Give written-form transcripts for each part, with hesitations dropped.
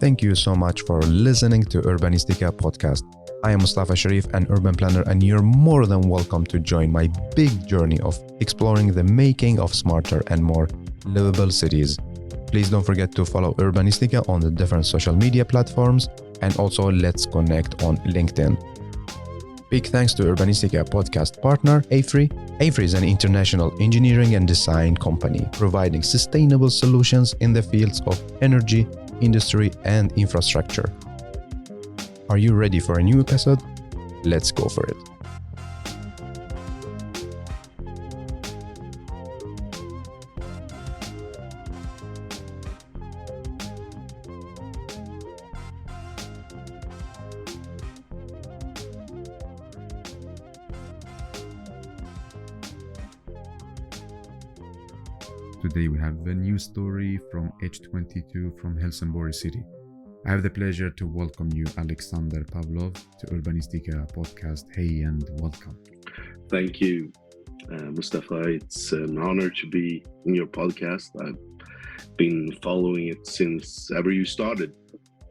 Thank you so much for listening to Urbanistica podcast. I am Mustafa Sharif, an urban planner, and you're more than welcome to join my big journey of exploring the making of smarter and more livable cities. Please don't forget to follow Urbanistica on the different social media platforms, and also let's connect on LinkedIn. Big thanks to Urbanistica podcast partner AFRY. AFRY is an international engineering and design company providing sustainable solutions in the fields of energy, industry, and infrastructure. Are you ready for a new episode? Let's go for it. Today we have a new story from H22 from Helsingborg city. I have the pleasure to welcome you, Alexander Pavlov, to Urbanistica podcast. Hey, and welcome. Thank you, Mustafa. It's an honor to be in your podcast. I've been following it since ever you started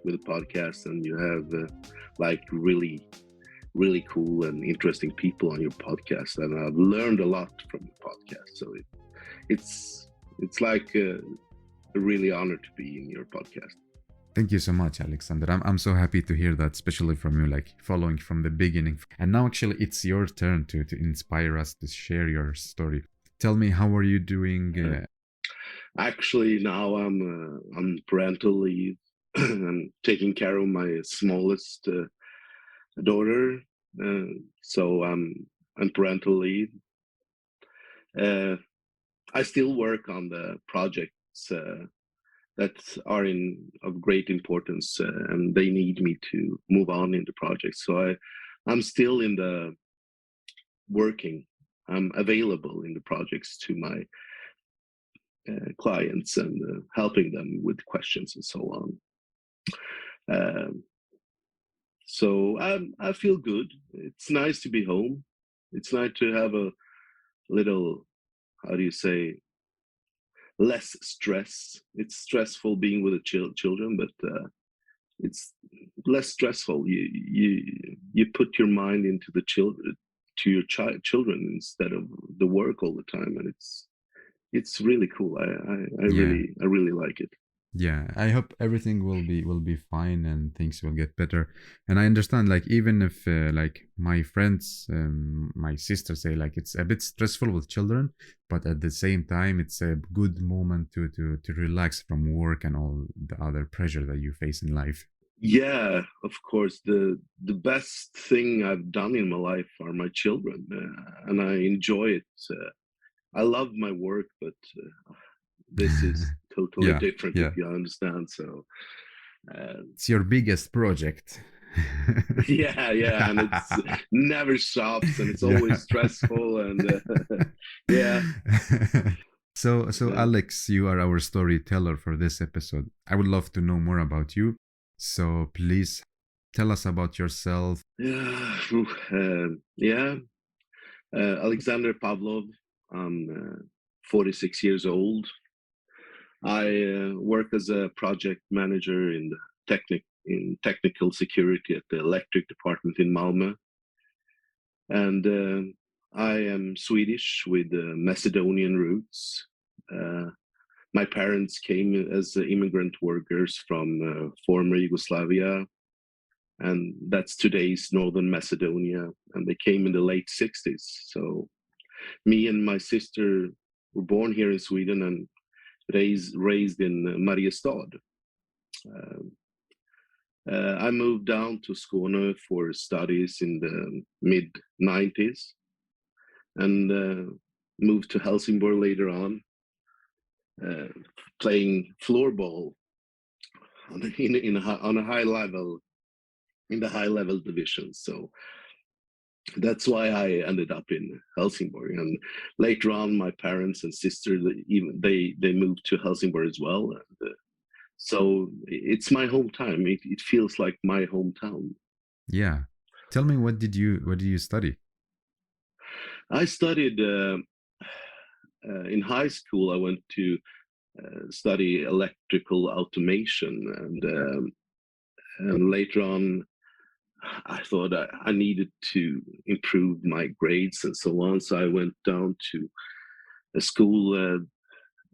with the podcast, and you have really cool and interesting people on your podcast, and I've learned a lot from your podcast. So it's like a really honor to be in your podcast. Thank you so much, Alexander. I'm so happy to hear that, especially from you, like following from the beginning. And now actually it's your turn to inspire us to share your story. Tell me, how are you doing? Actually, now I'm on parental leave. I'm taking care of my smallest daughter. So I'm on parental leave. I still work on the projects that are of great importance, and they need me to move on in the project. So I'm still in the working. I'm available in the projects to my clients and helping them with questions and so on. So I feel good. It's nice to be home. It's nice to have a little, how do you say, less stress. It's stressful being with the children, but it's less stressful. You put your mind into the children, to your children instead of the work all the time, and it's really cool. I really like it. Yeah, I hope everything will be fine and things will get better. And I understand, like, even if like my friends, my sister say like it's a bit stressful with children, but at the same time it's a good moment to relax from work and all the other pressure that you face in life. Yeah, of course. The best thing I've done in my life are my children, and I enjoy it. I love my work, but this is totally different, if you understand. So it's your biggest project. yeah, and it's never stops, and it's always stressful, and yeah. So Alex, you are our storyteller for this episode. I would love to know more about you. So please tell us about yourself. Alexander Pavlov. I'm 46 years old. I work as a project manager in technical security at the electric department in Malmö. And I am Swedish with Macedonian roots. My parents came as immigrant workers from former Yugoslavia, and that's today's Northern Macedonia, and they came in the late 60s. So me and my sister were born here in Sweden and raised in Mariestad. I moved down to Skåne for studies in the mid-90s and moved to Helsingborg later on, playing floorball on a high level, in the high level division. So that's why I ended up in Helsingborg. And later on, my parents and sister, they moved to Helsingborg as well. And so it's my hometown. It feels like my hometown. Yeah. Tell me, what did you study? I studied in high school. I went to study electrical automation, and later on, I thought I needed to improve my grades and so on. So I went down to a school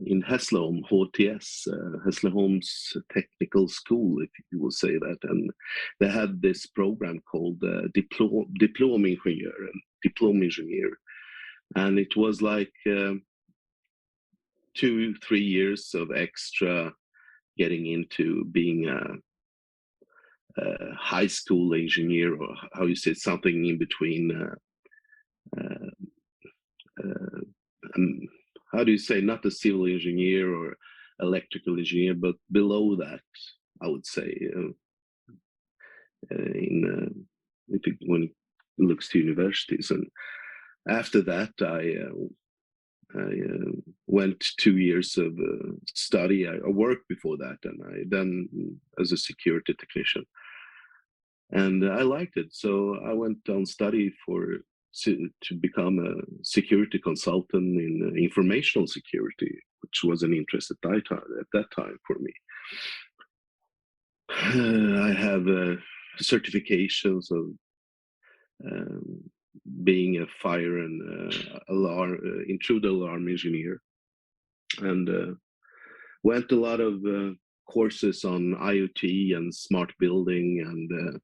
in Hässleholm, HTS, Hässleholm's Technical School, if you will say that. And they had this program called Diplom Engineer. And it was like 2-3 years of extra getting into being a high school engineer, or how you say, something in between. How do you say, not a civil engineer or electrical engineer, but below that, I would say, when it looks to universities. And after that, I went 2 years of study. I worked before that, and I then as a security technician, and I liked it. So I went on study to become a security consultant in informational security, which was an interest at that time for me. I have certifications of being a fire and intruder alarm engineer, and went a lot of courses on IoT and smart building, and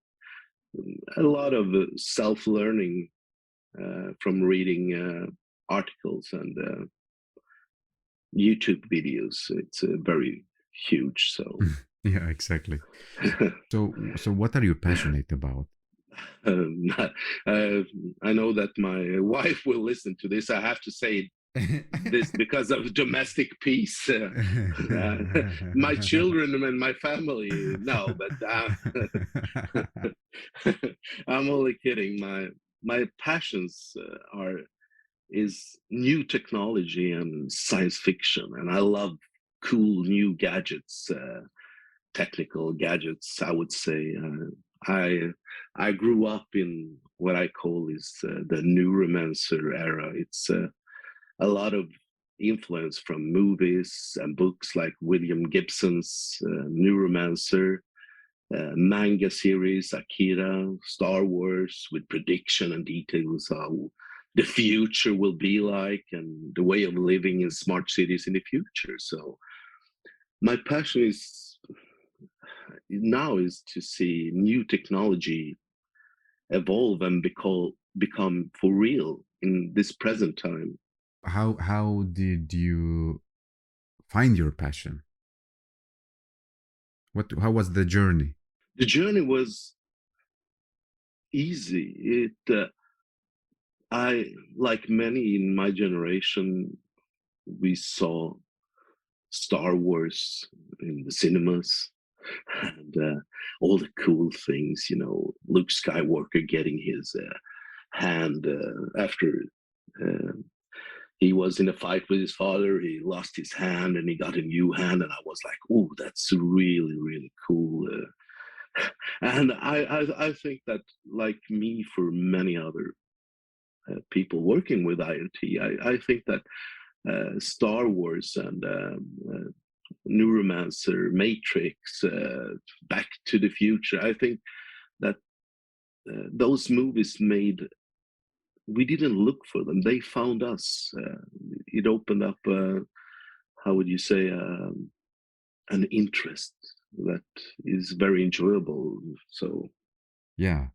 a lot of self-learning from reading articles and YouTube videos. It's very huge. So yeah, exactly. So what are you passionate about? I know that my wife will listen to this. I have to say this because of domestic peace. My children and my family, no, but I'm only kidding. My passions is new technology and science fiction, and I love cool new gadgets, technical gadgets, I would say. I grew up in what I call is the neuromancer era. It's a lot of influence from movies and books like William Gibson's Neuromancer, manga series, Akira, Star Wars, with prediction and details how the future will be like and the way of living in smart cities in the future. So my passion is to see new technology evolve and become for real in this present time. How did you find your passion? How was the journey? The journey was easy. I, like many in my generation, we saw Star Wars in the cinemas, and all the cool things, Luke Skywalker getting his hand after he was in a fight with his father. He lost his hand and he got a new hand, and I was like, oh, that's really, really cool. And I think that, like me, for many other people working with IoT, I think that Star Wars and Neuromancer, Matrix, Back to the Future, I think that those movies we didn't look for them. They found us. It opened up, how would you say, an interest that is very enjoyable. So yeah,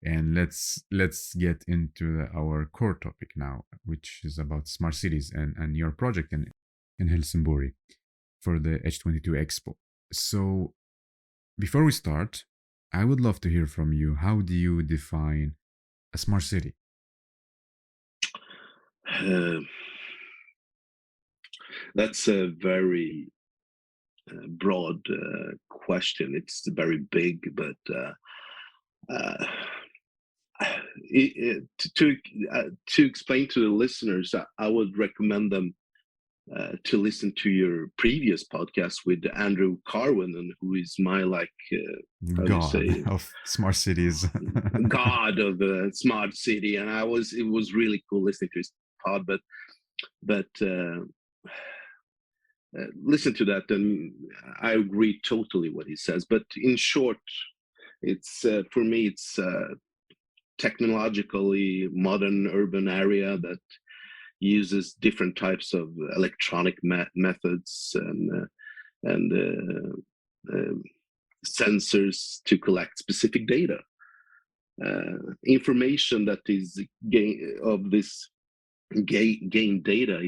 and let's get into our core topic now, which is about smart cities and your project in Helsingborg for the H22 Expo. So before we start, I would love to hear from you. How do you define a smart city? That's a very broad question. It's very big, but to explain to the listeners, I would recommend them to listen to your previous podcast with Andrew Carwin, who is my God of smart cities, god of the smart city. And it was really cool listening to his pod, but listen to that, and I agree totally what he says. But in short, it's for me, it's technologically modern urban area that uses different types of electronic methods and sensors to collect specific data. Information that is of this gain data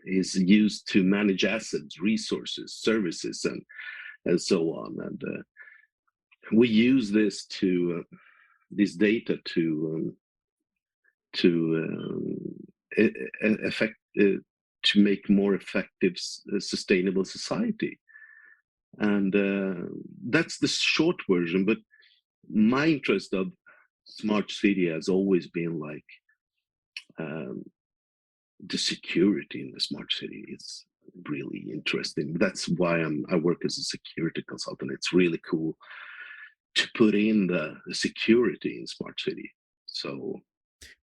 is used to manage assets, resources, services, and so on. And we use this data to affect to make more effective, sustainable society. And that's the short version. But my interest of smart city has always been like the security in the smart city is really interesting. That's why I work as a security consultant. It's really cool to put in the security in smart city. So,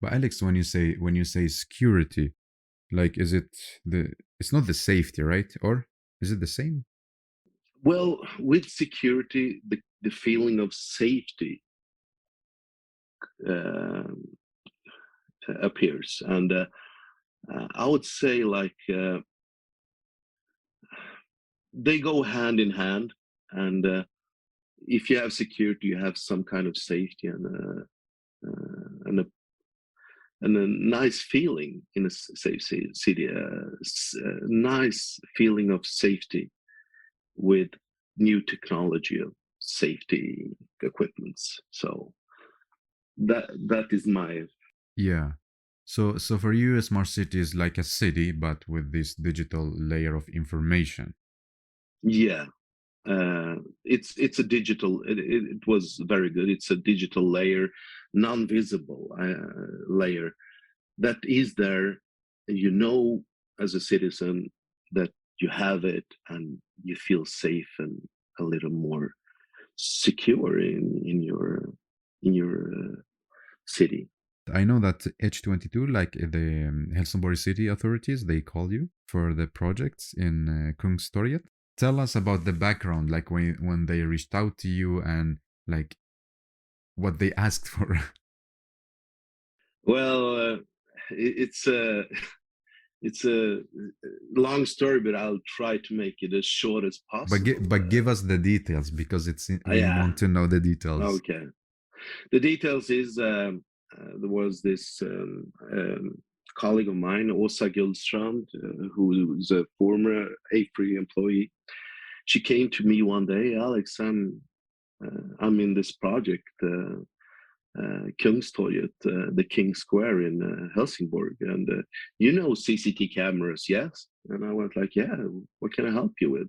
but Alex, when you say security, like, is it it's not the safety, right? Or is it the same? well, with security, the feeling of safety appears, and I would say like they go hand in hand. And if you have security, you have some kind of safety and a nice feeling in a safe city, a nice feeling of safety with new technology of safety equipments. So that is my Yeah. So for you, a smart city is like a city, but with this digital layer of information. yeah. It's a digital. It was very good. It's a digital layer, non-visible layer that is there. You know, as a citizen, that you have it, and you feel safe and a little more secure in your city. I know that H22, like the Helsingborg city authorities, they call you for the projects in Kungstorget. Tell us about the background, like when they reached out to you and like what they asked for. Well, it's a it's a long story, but I'll try to make it as short as possible. But give us the details, because we Yeah. want to know the details. Okay. The details is there was this colleague of mine, Åsa Guldstrand, who was a former AFRY employee. She came to me one day, Alex, I'm in this project, Kungstorget, the King Square in Helsingborg, and you know CCTV cameras, yes? And I went like, yeah, what can I help you with?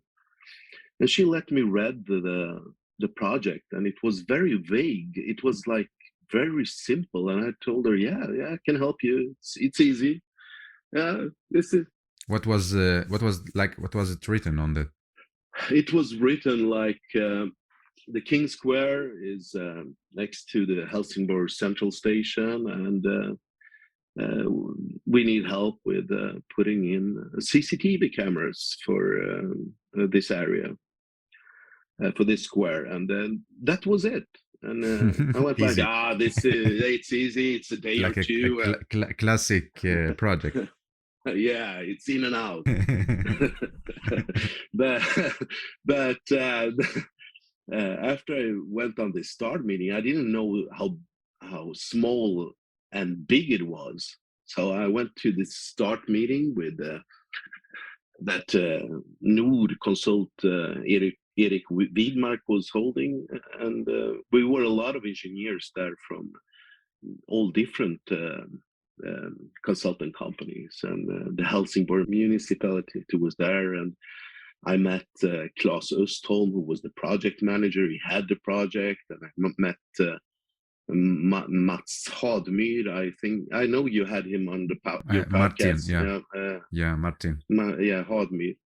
And she let me read the project, and it was very vague. It was like very simple, and I told her, yeah, I can help you. It's easy. This is. What was it written on the? It was written like the King Square is next to the Helsingborg Central Station, and we need help with putting in CCTV cameras for this area. For this square, and then that was it. And I went like, it's easy. It's a day like or two. Classic project. Yeah, it's in and out. but after I went on this start meeting, I didn't know how small and big it was. So I went to this start meeting with that Nord consult Erik Widmark was holding, and we were a lot of engineers there from all different consultant companies, and the Helsingborg municipality was there, and I met Claes Östholm, who was the project manager. He had the project, and I met Mats Hadmyr. I know you had him on your podcast. Martin, Martin. Hadmyr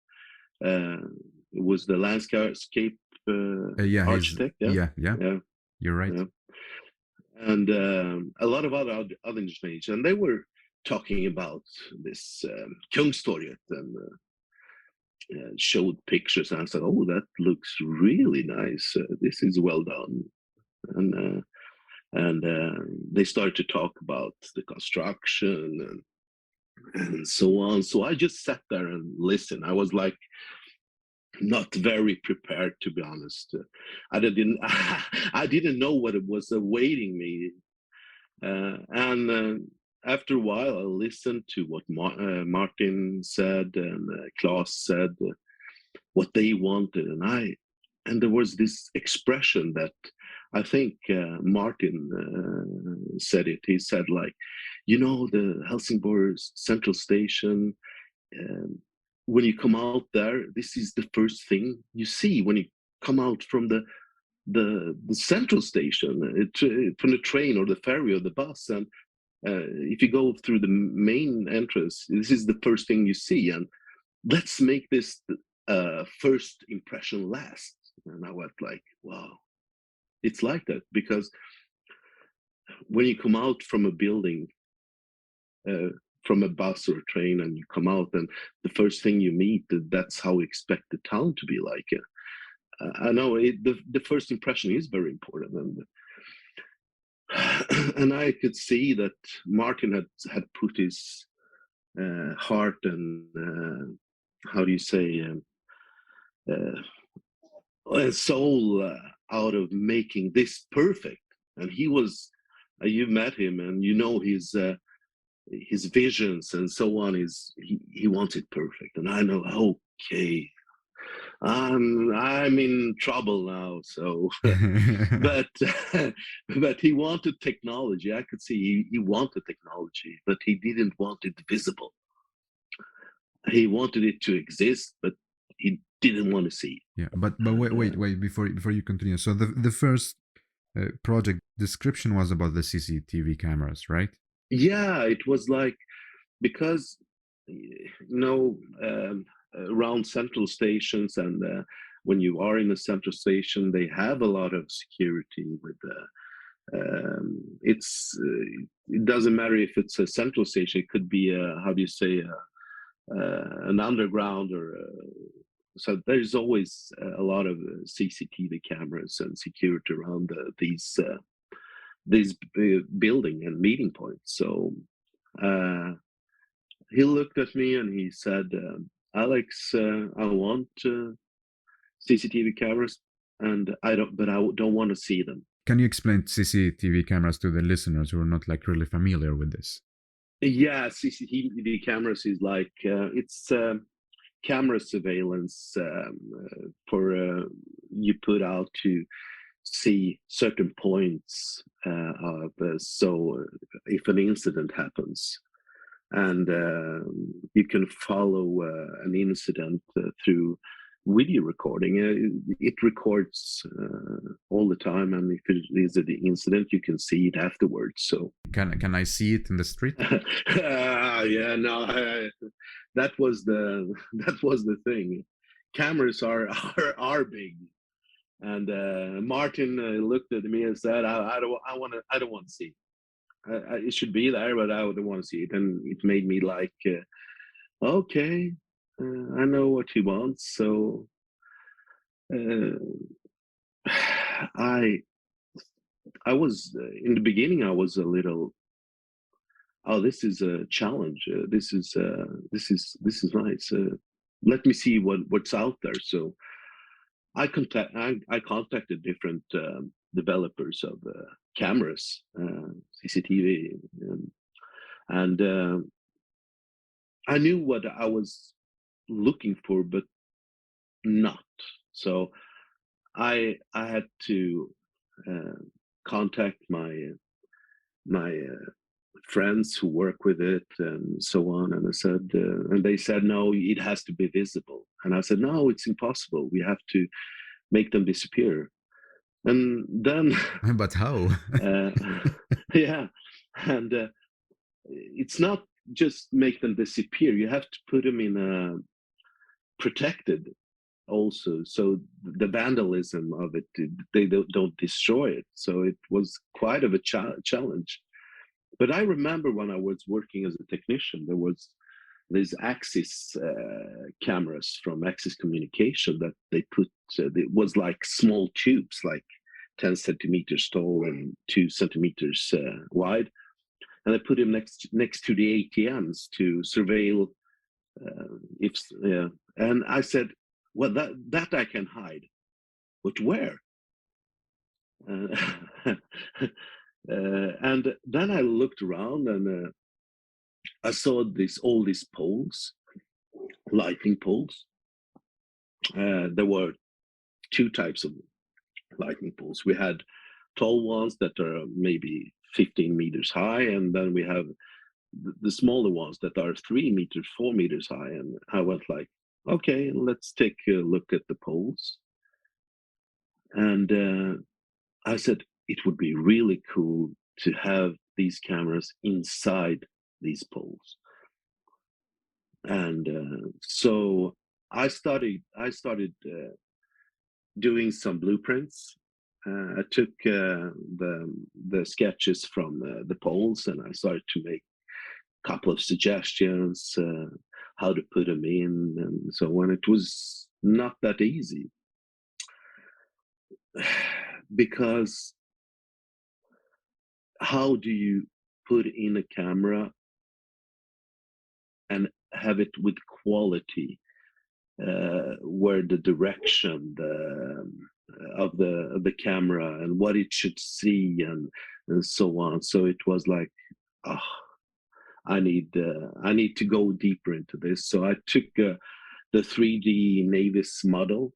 was the landscape architect. Yeah. You're right. Yeah. And a lot of other engineers, and they were talking about this Kungstorget, showed pictures, and I said, "Oh, that looks really nice. This is well done." And they started to talk about the construction and so on. So I just sat there and listened. I was like not very prepared, to be honest. I didn't I didn't know what it was awaiting me. And after a while, I listened to what Martin said and Klaus said, what they wanted, and there was this expression that I think Martin said it. He said, like, the Helsingborg Central Station. Um, when you come out there, this is the first thing you see when you come out from the central station, from the train or the ferry or the bus. And if you go through the main entrance, this is the first thing you see. And let's make this first impression last. And I went like, wow, it's like that. Because when you come out from a building, from a bus or a train, and you come out, and the first thing you meet, that's how we expect the town to be like. I know the first impression is very important, and I could see that Martin had put his heart and how do you say soul out of making this perfect. And he was, you met him, and his visions and so on is he wants it perfect. And I know, okay, I'm in trouble now. So, but but he wanted technology. I could see he wanted technology, but he didn't want it visible. He wanted it to exist, but he didn't want to see it. Yeah, but wait before you continue. So the first project description was about the CCTV cameras, right? Yeah, it was like, because around central stations, and when you are in a central station, they have a lot of security with it doesn't matter if it's a central station. It could be an underground, or so there's always a lot of CCTV cameras and security around these building and meeting points. So he looked at me and he said, Alex, I want CCTV cameras, and I don't want to see them. Can you explain CCTV cameras to the listeners who are not like really familiar with this? Yeah, CCTV cameras is like it's camera surveillance for you put out to see certain points so if an incident happens, and you can follow an incident through video recording. It records all the time, and if it is an incident, you can see it afterwards. So can I see it in the street? Yeah, no, that was the thing. Cameras are big, and Martin looked at me and said, I don't want to see it. It should be there, but I don't want to see it. And it made me like, okay, I know what he wants. So I was in the beginning, I was a little, oh, this is a challenge. This is nice. Let me see what's out there. So I contacted different developers of cameras, CCTV, and I knew what I was looking for, but not. So I had to contact my friends who work with it and so on. And I said, and they said, no, it has to be visible. And I said, no, it's impossible. We have to make them disappear. And then, but how? yeah, and it's not just make them disappear. You have to put them in a protected also, so the vandalism of it, they don't destroy it. So it was quite of a challenge. But I remember when I was working as a technician, there was these Axis cameras from Axis Communication that they put. It was like small tubes, like 10 centimeters tall and 2 centimeters wide, and they put them next to the ATMs to surveil if. And I said, well, that I can hide, but where? And then I looked around and I saw all these poles, lightning poles. There were two types of lightning poles. We had tall ones that are maybe 15 meters high, and then we have the smaller ones that are 3 meters, 4 meters high. And I went like, okay, let's take a look at the poles. And I said, it would be really cool to have these cameras inside these poles. And so I started doing some blueprints. I took the sketches from the poles, and I started to make a couple of suggestions how to put them in, and so on. It was not that easy because how do you put in a camera and have it with quality, where the direction of the camera and what it should see and so on. So it was like, oh, I need to go deeper into this. So I took the 3D Navis model,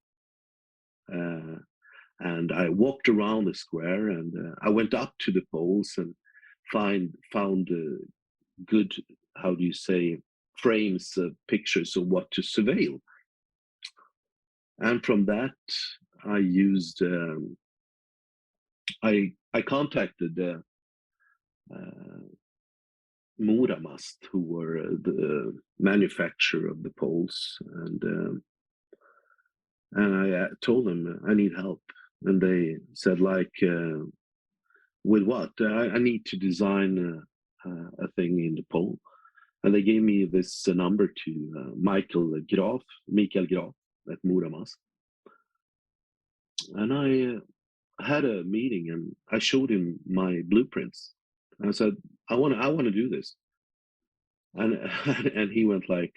and I walked around the square, and I went up to the poles and found good, how do you say, frames, pictures of what to surveil. And from that, I used, I contacted Muramast, who were the manufacturer of the poles, and I told them I need help, and they said like, with what? I need to design a thing in the pole, and they gave me this number to Mikael Graf at Muramast, and I had a meeting and I showed him my blueprints. I said, I want to do this, and and he went like,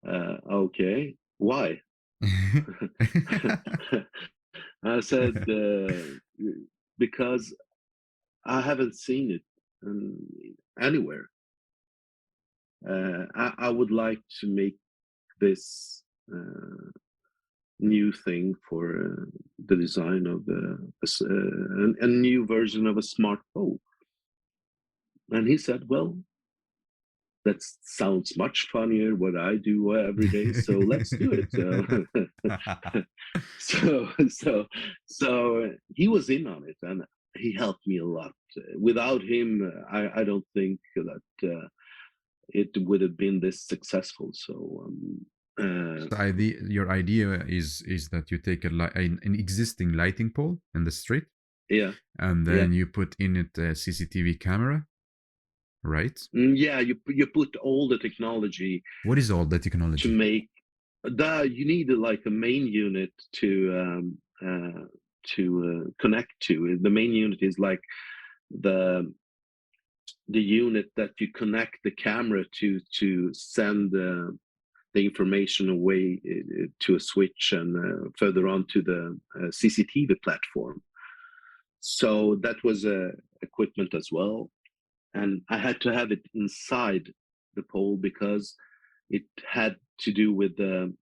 okay, why? I said, because I haven't seen it anywhere. I would like to make this new thing for the design of a new version of a smart pole. And he said, well, that sounds much funnier what I do every day, so let's do it. So he was in on it, and he helped me a lot. Without him, I don't think that it would have been this successful. So your idea is that you take an existing lighting pole in the street, yeah, and then you put in it a CCTV camera, right? Yeah, you put all the technology. What is all the technology? To make you need like a main unit to connect to. The main unit is like the unit that you connect the camera to send the information away to a switch and further on to the CCTV platform. So that was equipment as well, and I had to have it inside the pole because it had to do with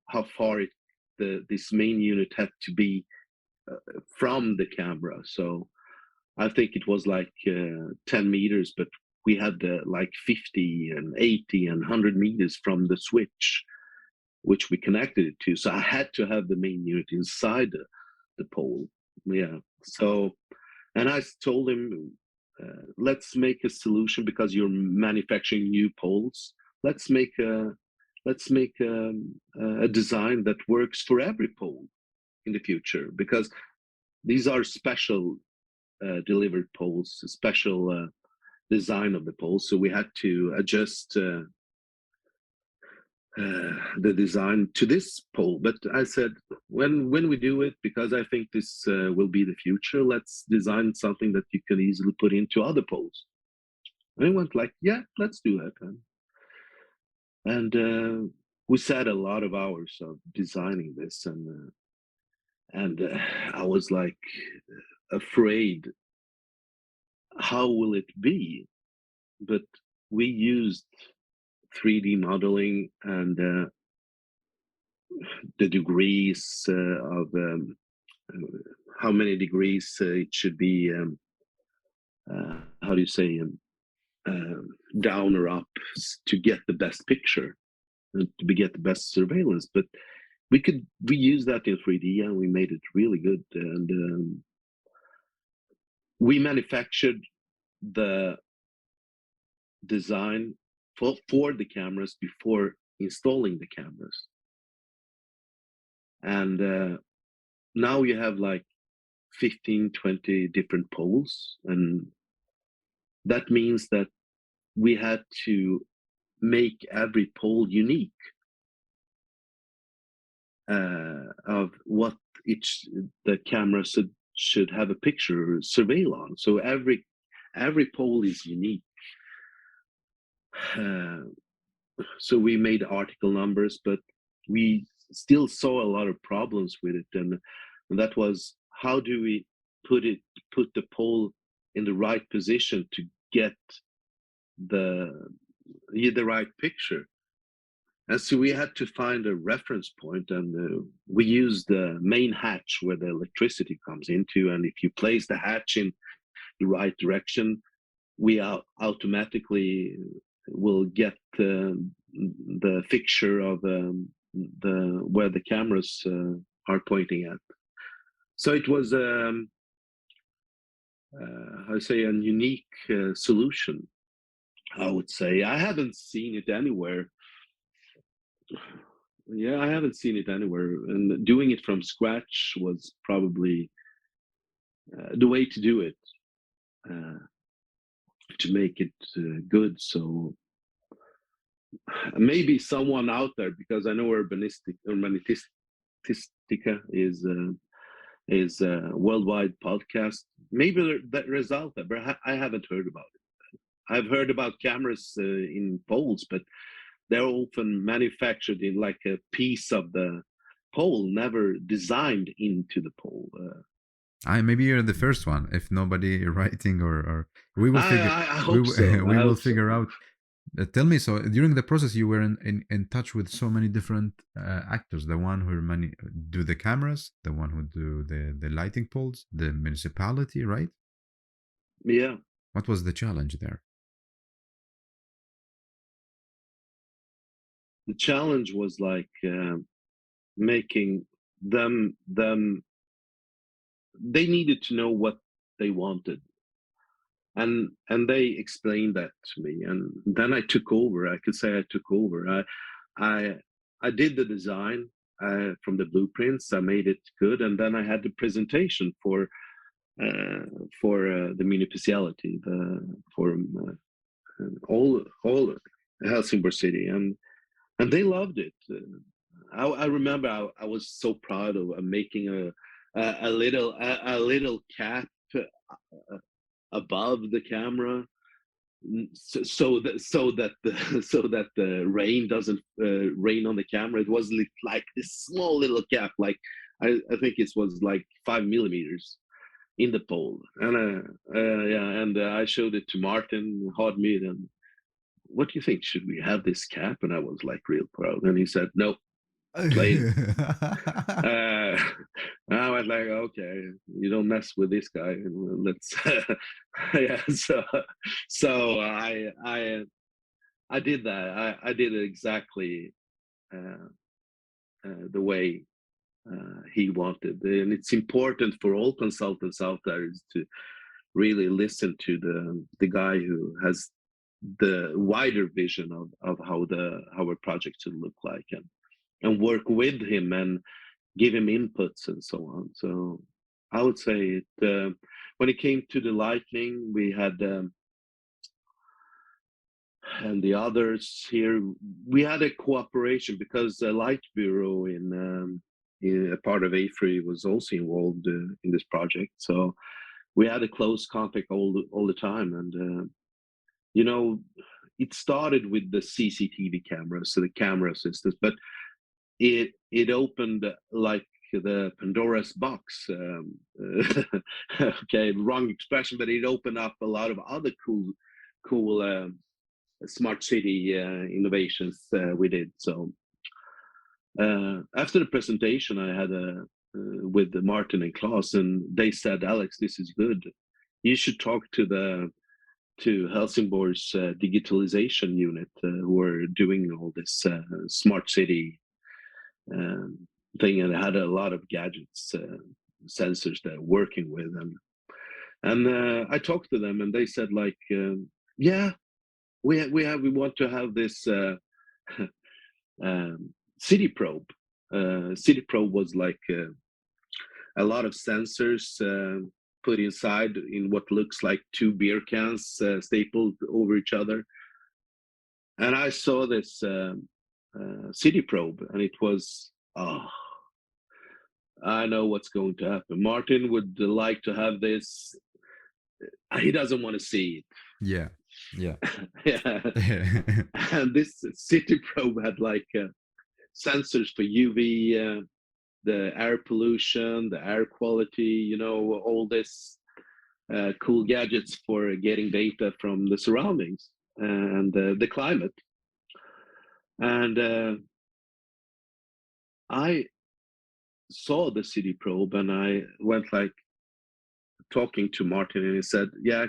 how far this main unit had to be from the camera. So I think it was like 10 meters, but we had like 50 and 80 and 100 meters from the switch, which we connected it to. So I had to have the main unit inside the pole. Yeah. So, and I told him, let's make a solution because you're manufacturing new poles. Let's make a design that works for every pole in the future, because these are special delivered poles, special design of the poles. So we had to adjust the design to this pole. But I said, when we do it, because I think this will be the future, let's design something that you can easily put into other poles. And I went like, yeah, let's do that. And we sat a lot of hours of designing this, and I was like afraid, how will it be? But we used 3D modeling and the degrees of how many degrees it should be, how do you say, down or up, to get the best picture and to get the best surveillance. But we use that in 3D and we made it really good. And we manufactured the design for the cameras before installing the cameras. And now you have like 15, 20 different poles. And that means that we had to make every pole unique of what the camera should have a picture or surveil on. So every pole is unique. So we made article numbers, but we still saw a lot of problems with it, and that was, how do we put the pole in the right position to get the right picture? And so we had to find a reference point, and we used the main hatch where the electricity comes into, and if you place the hatch in the right direction, we automatically will get the fixture of where the cameras are pointing at. So it was I say a unique solution, I would say. I haven't seen it anywhere. Yeah, I haven't seen it anywhere, and doing it from scratch was probably the way to do it, to make it good. So maybe someone out there, because I know Urbanistica is a worldwide podcast. Maybe there's out there, but I haven't heard about it. I've heard about cameras in poles, but they're often manufactured in like a piece of the pole, never designed into the pole. Maybe you're the first one. If nobody writing, or we will figure. I hope so. We will figure out. Tell me, so during the process, you were in touch with so many different actors. The one who do the cameras, the one who do the lighting poles, the municipality, right? Yeah. What was the challenge there? The challenge was like making them. They needed to know what they wanted, and they explained that to me, and then I took over. I could say I took over. I did the design from the blueprints. I made it good, and then I had the presentation for the municipality, for all Helsingborg city, and they loved it. I remember I was so proud of making a little cap above the camera, so that the rain doesn't rain on the camera. It was like this small little cap, like I think it was like 5 millimeters in the pole, and I showed it to Martin Hardmead, and what do you think? Should we have this cap? And I was like real proud, and he said no. Play it. I was like, okay, you don't mess with this guy. Let's, yeah. So I did that. I did it exactly the way he wanted, and it's important for all consultants out there is to really listen to the guy who has the wider vision of how a project should look like, and work with him and give him inputs and so on. So I would say when it came to the lighting, we had and the others here. We had a cooperation because the Light Bureau in a part of AFRY was also involved in this project. So we had a close contact all the time, and you know, it started with the CCTV cameras, so the camera systems, but it opened like the Pandora's box. Okay, wrong expression, but it opened up a lot of other cool smart city innovations we did. So after the presentation, I had with Martin and Klaus, and they said, "Alex, this is good. You should talk to Helsingborg's digitalization unit who are doing all this smart city thing, and had a lot of gadgets, sensors they're working with." And I talked to them, and they said like, "Yeah, we want to have this city probe." City probe was like a lot of sensors put inside in what looks like two beer cans stapled over each other. And I saw this city probe, and it was, oh, I know what's going to happen. Martin would like to have this. He doesn't want to see it. Yeah. Yeah. And this city probe had like sensors for UV, the air pollution, the air quality, all this cool gadgets for getting data from the surroundings and the climate. And I saw the city probe, and I went like talking to Martin, and he said, "Yeah,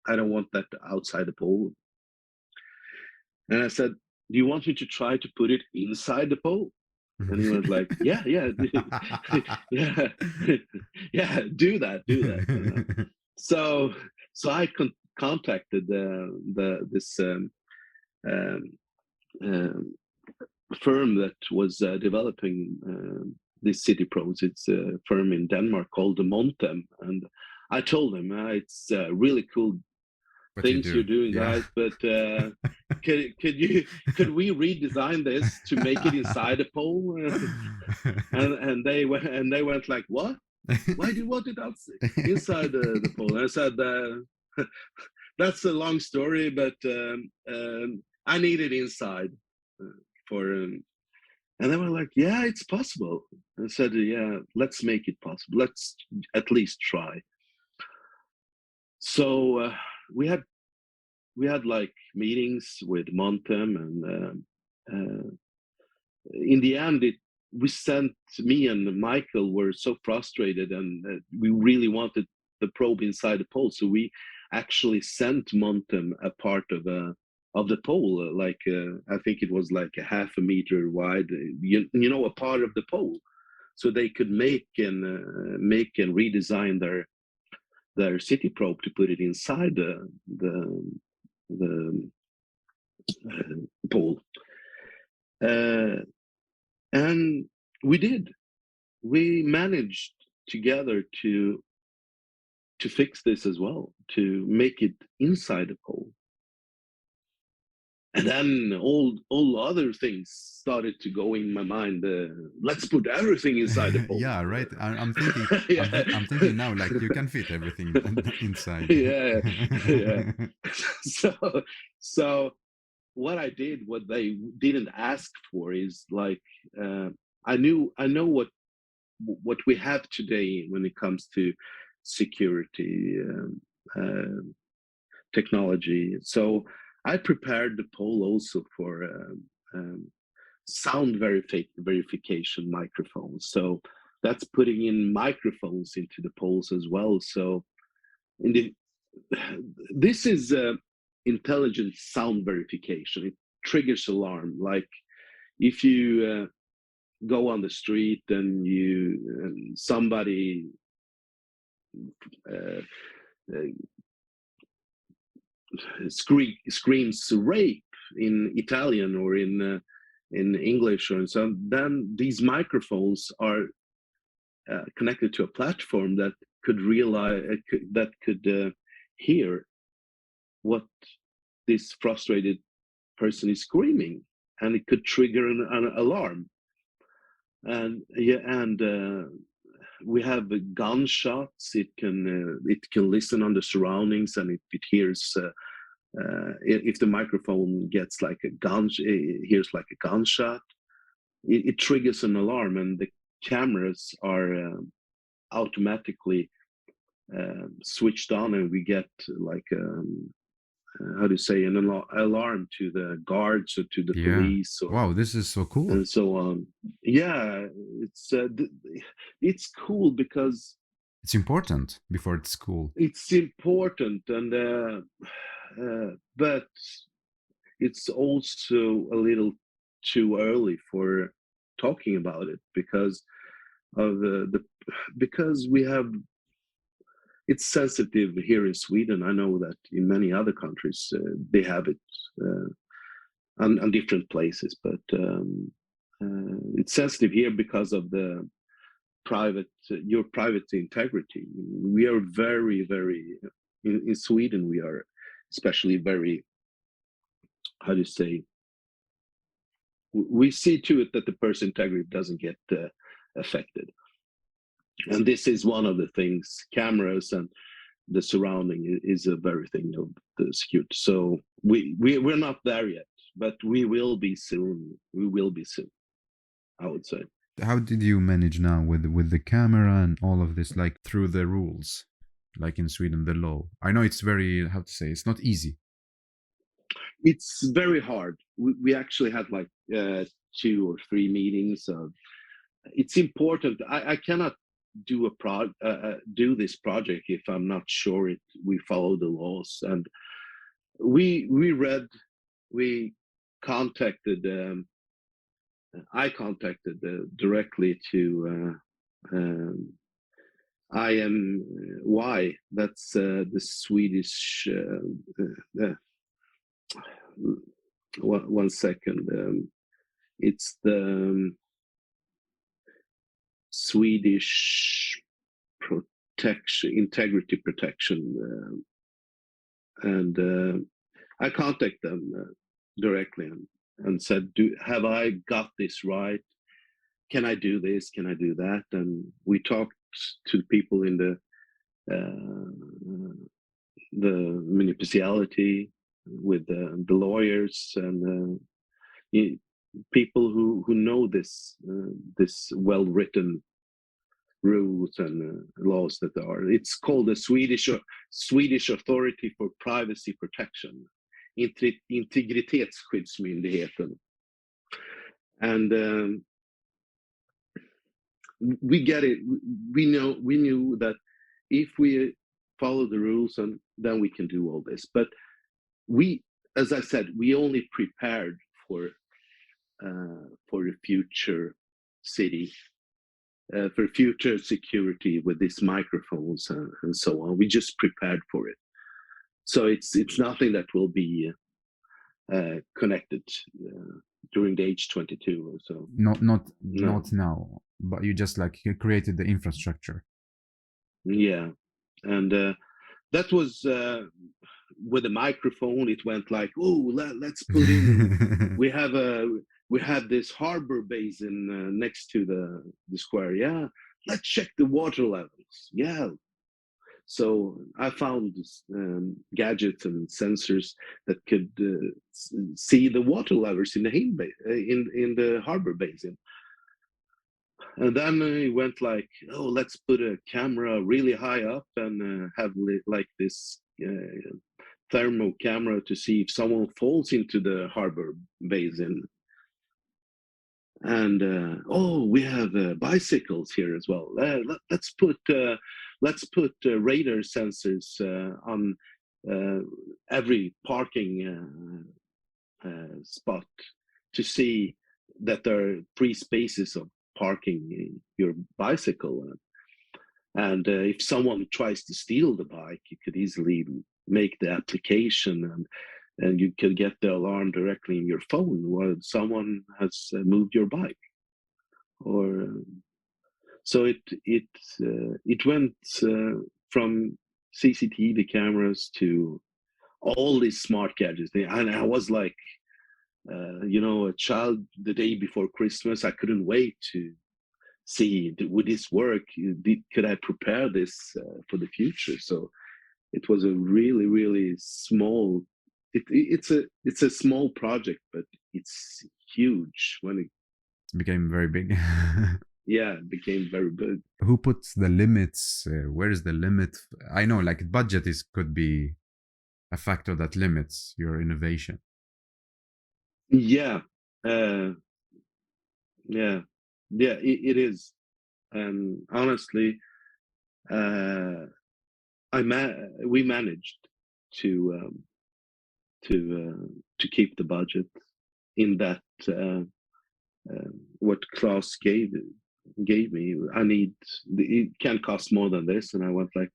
I don't want that outside the pole." And I said, "Do you want me to try to put it inside the pole?" And he went like, yeah, yeah, yeah, do that. So I contacted this firm that was developing these city probes. It's a firm in Denmark called Montem, and I told him it's really cool things you're doing, guys, but could we redesign this to make it inside a pole? and they went like, what? Why do you want it outside inside the pole? And I said, that's a long story, but I need it inside for and they were like, yeah, it's possible. And I said, yeah, let's make it possible. Let's at least try. So we had like meetings with Montem, and in the end, me and Michael were so frustrated, and we really wanted the probe inside the pole. So we actually sent Montem a part of the pole, like I think it was like a half a meter wide, a part of the pole, so they could make and redesign their city probe to put it inside the pole. And we managed together to fix this as well, to make it inside the pole. And then all other things started to go in my mind. Let's put everything inside the pole. Yeah, right. I'm thinking. Yeah. I'm thinking now, like you can fit everything inside. Yeah. So what I did, what they didn't ask for, is like I know what we have today when it comes to security technology. So I prepared the pole also for sound verification microphones. So that's putting in microphones into the poles as well. So this is intelligent sound verification. It triggers alarm. Like if you go on the street and somebody screams rape in Italian or in English, or so, then these microphones are connected to a platform that could hear what this frustrated person is screaming, and it could trigger an alarm. And we have gunshots. It can listen on the surroundings, and if it hears if the microphone gets like hears like a gunshot, it triggers an alarm, and the cameras are automatically switched on, and we get like how do you say, an alarm to the guards or to the police, or wow, this is so cool. and so on. Yeah, it's cool because it's important before it's cool. It's important, and but it's also a little too early for talking about it because of because we have, it's sensitive here in Sweden. I know that in many other countries they have it on different places, but it's sensitive here because of the your private integrity. We are very, very in Sweden. We are especially very, how do you say? We see to it that the person's integrity doesn't get affected, and this is one of the things. Cameras and the surrounding is a very thing of the security. So we're not there yet, but we will be soon. We will be soon, I would say. How did you manage now with the camera and all of this, like through the rules, like in Sweden, the law? I know it's very, how to say, it's not easy. It's very hard. We actually had like 2 or 3 meetings. It's important. I cannot do do this project if I'm not sure we follow the laws. And we contacted. I contacted directly to IMY. That's the Swedish. One second. It's the Swedish integrity protection, and I contacted them directly and said, have I got this right? Can I do this? Can I do that? And we talked to people in the municipality, with the lawyers, and people who know this well-written rules and laws that are. It's called the Swedish Authority for Privacy Protection, Integritetsskyddsmyndigheten, and we get it. We knew that if we follow the rules, and then we can do all this. But we, as I said, we only prepared for a future city, for future security with these microphones and so on. We just prepared for it. So it's nothing that will be connected during the H22 or so. Not now, but you just like created the infrastructure. Yeah, and that was with the microphone. It went like, oh, let's put in. we have this harbor basin next to the square. Yeah, let's check the water levels. Yeah. So I found gadgets and sensors that could see the water levels in the harbor basin. And then it went like, oh, let's put a camera really high up and have like this thermal camera to see if someone falls into the harbor basin. And oh, we have bicycles here as well. Let's put radar sensors on every parking spot to see that there are free spaces of parking your bicycle. And if someone tries to steal the bike, you could easily make the application, and you can get the alarm directly in your phone while someone has moved your bike. Or so it went from CCTV cameras to all these smart gadgets, and I was like, a child the day before Christmas. I couldn't wait to see, would this work? Could I prepare this for the future? So it was a really, really small. It's a small project, but it's huge when it became very big. it became very big. Who puts the limits? Where is the limit? I know, like budget could be a factor that limits your innovation. Yeah, uh, yeah, yeah. It is, and honestly, uh, we managed to to keep the budget in that what Klaus gave me. It can't cost more than this, and I went like,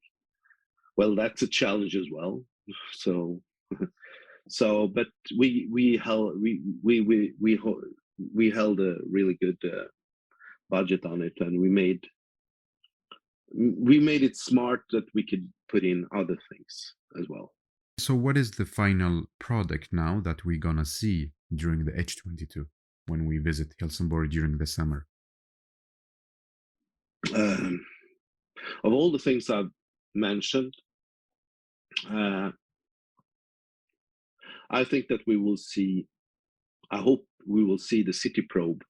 well, that's a challenge as well. So but we held a really good budget on it, and we made it smart that we could put in other things as well. So what is the final product now that we're gonna see during the H22 when we visit Helsingborg during the summer? Um, of all the things I've mentioned, I think that we will see. I hope we will see the city probe,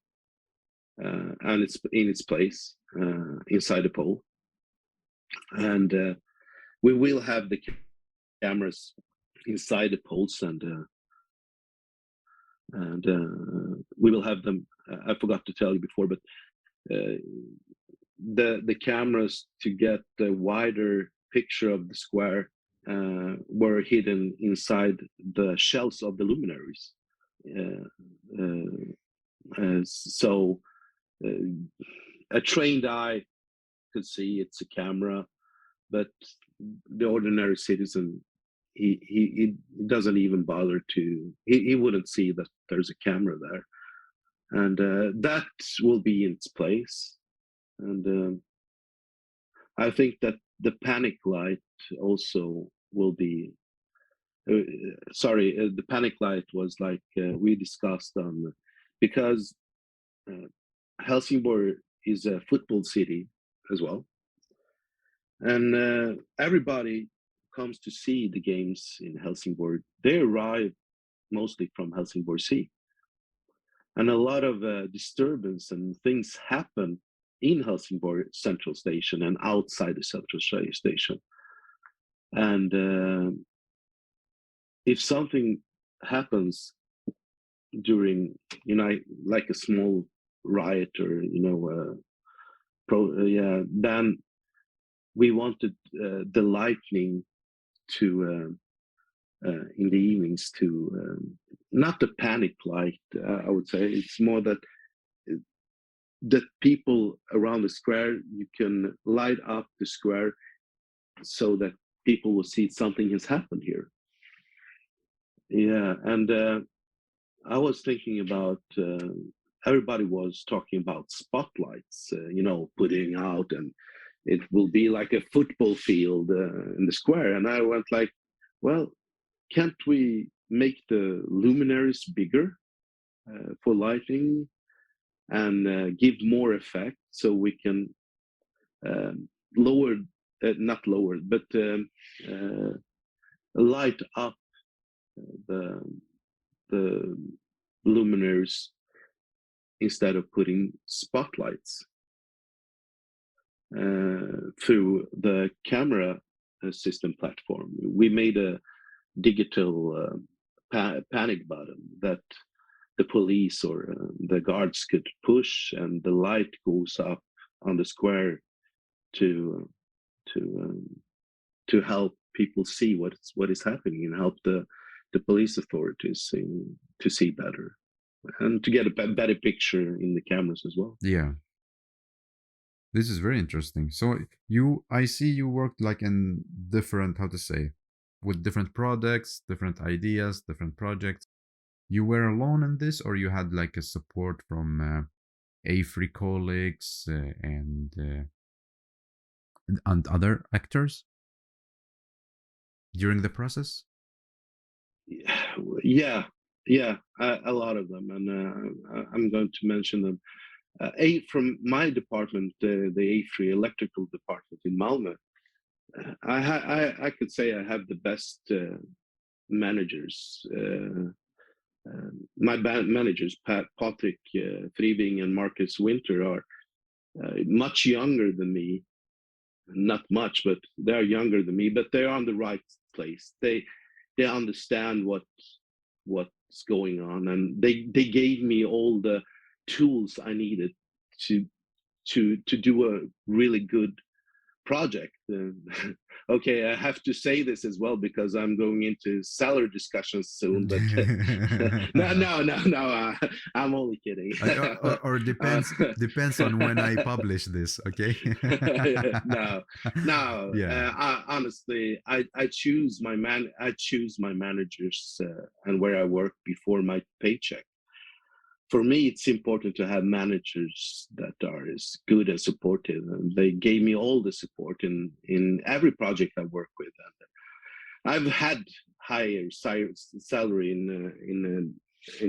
and it's in its place inside the pole, and we will have the cameras inside the poles, and we will have them. I forgot to tell you before, but the cameras to get the wider picture of the square were hidden inside the shells of the luminaries. So a trained eye could see it's a camera, but the ordinary citizen, he doesn't even bother to. He wouldn't see that there's a camera there, and that will be in its place. And I think that the panic light also will be. The panic light was like we discussed on, because Helsingborg is a football city as well, and everybody comes to see the games in Helsingborg. They arrive mostly from Helsingborg Sea, and a lot of disturbance and things happen in Helsingborg Central Station and outside the Central Station. And if something happens during, like a small riot or then we wanted the lightning to in the evenings to not the panic light. I would say it's more that people around the square, you can light up the square so that people will see something has happened here. Yeah, and I was thinking about everybody was talking about spotlights, putting out, and it will be like a football field in the square. And I went like, well, can't we make the luminaries bigger for lighting and give more effect so we can not lower, but light up the luminaries instead of putting spotlights through the camera system platform. We made a digital panic button that the police or the guards could push, and the light goes up on the square to help people see what is happening and help the police authorities to see better and to get a better picture in the cameras as well. Yeah. This is very interesting. So I see you worked like in different, how to say, with different products, different ideas, different projects. You were alone in this, or you had like a support from AFRY colleagues and other actors during the process? Yeah, Yeah, a lot of them, and I'm going to mention them. From my department, the AFRY electrical department in Malmö, I could say I have the best managers. My managers, Patrick Friving and Marcus Winter, are much younger than me. Not much, but they're younger than me. But they're on the right place. They understand what's going on, and they gave me all the tools I needed to to do a really good project. Okay, I have to say this as well because I'm going into salary discussions soon. But no, I'm only kidding. Or depends on when I publish this. Okay. No, no. Yeah. Honestly, I choose my managers and where I work before my paycheck. For me, it's important to have managers that are as good and supportive, and they gave me all the support in every project I work with. And I've had higher salary in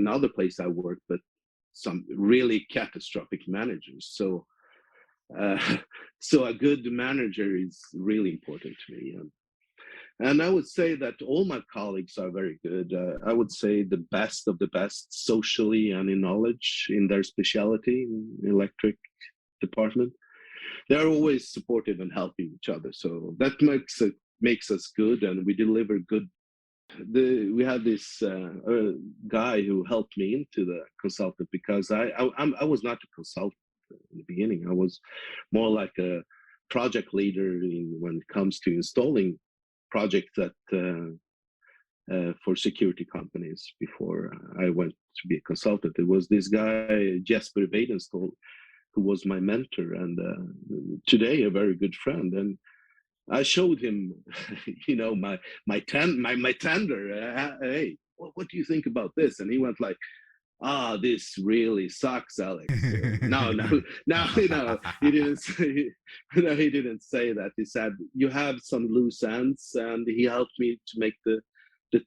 other places I work, but some really catastrophic managers. So so a good manager is really important to me. And I would say that all my colleagues are very good. I would say the best of the best socially and in knowledge in their specialty, in electric department. They're always supportive and helping each other. So that makes us good, and we deliver good. We had this guy who helped me into the consultant because I was not a consultant in the beginning. I was more like a project leader when it comes to installing projects that for security companies before I went to be a consultant. It was this guy Jesper Weidenstål who was my mentor, and today a very good friend. And I showed him, you know, my tender. Hey, what do you think about this? And he went like, this really sucks, Alex. No, he didn't say, no, he didn't say that. He said, you have some loose ends, and he helped me to make the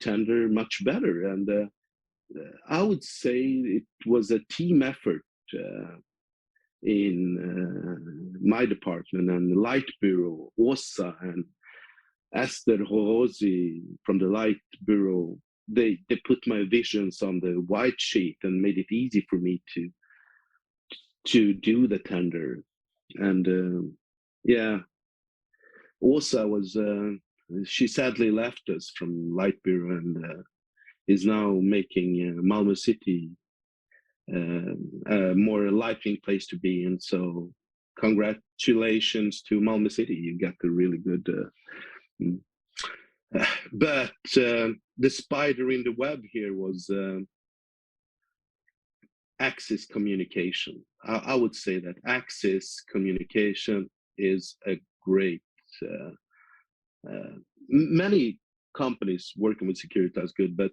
tender much better. And I would say it was a team effort in my department, and Light Bureau, Åsa and Esther Horosi from the Light Bureau. They put my visions on the white sheet and made it easy for me to do the tender. And yeah, Åsa was she sadly left us from Light Bureau and is now making Malmö City a more likely place to be in. So congratulations to Malmö City, you got a really good but the spider in the web here was Axis communication. I would say that Axis communication is a great many companies working with security is good, but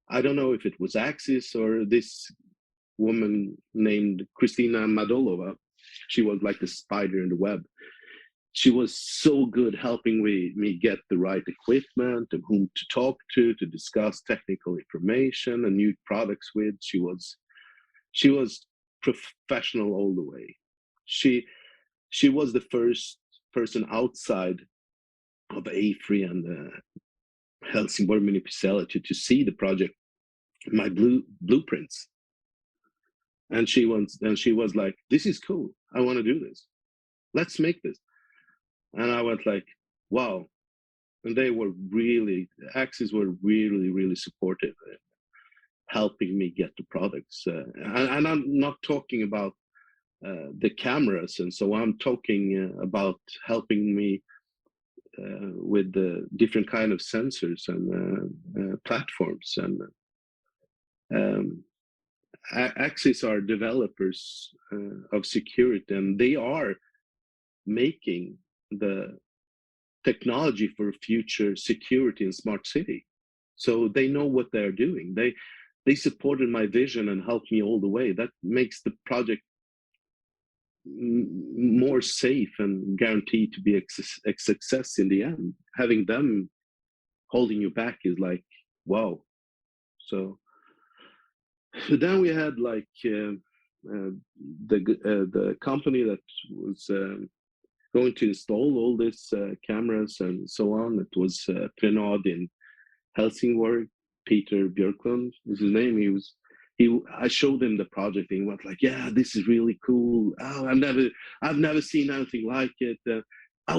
I don't know if it was Axis or this woman named Kristina Madolova. She was like the spider in the web. She was so good helping me get the right equipment and whom to talk to discuss technical information and new products with. She was professional all the way. She was the first person outside of AFRY and Helsingborg municipality to see the project, my blueprints. And she was like, this is cool. I want to do this. Let's make this. And I went like, wow. And they were really, Axis were really, really supportive, helping me get the products. And I'm not talking about the cameras and so I'm talking about helping me with the different kind of sensors and platforms. And Axis are developers of security, and they are making the technology for future security in smart city. So they know what they're doing. They supported my vision and helped me all the way. That makes the project more safe and guaranteed to be a success in the end. Having them holding you back is like, wow. So then we had like the company that was going to install all these cameras and so on. It was Prenod in Helsingborg. Peter Björklund was his name. I showed him the project and he went like, yeah, this is really cool. Oh, I've never seen anything like it. I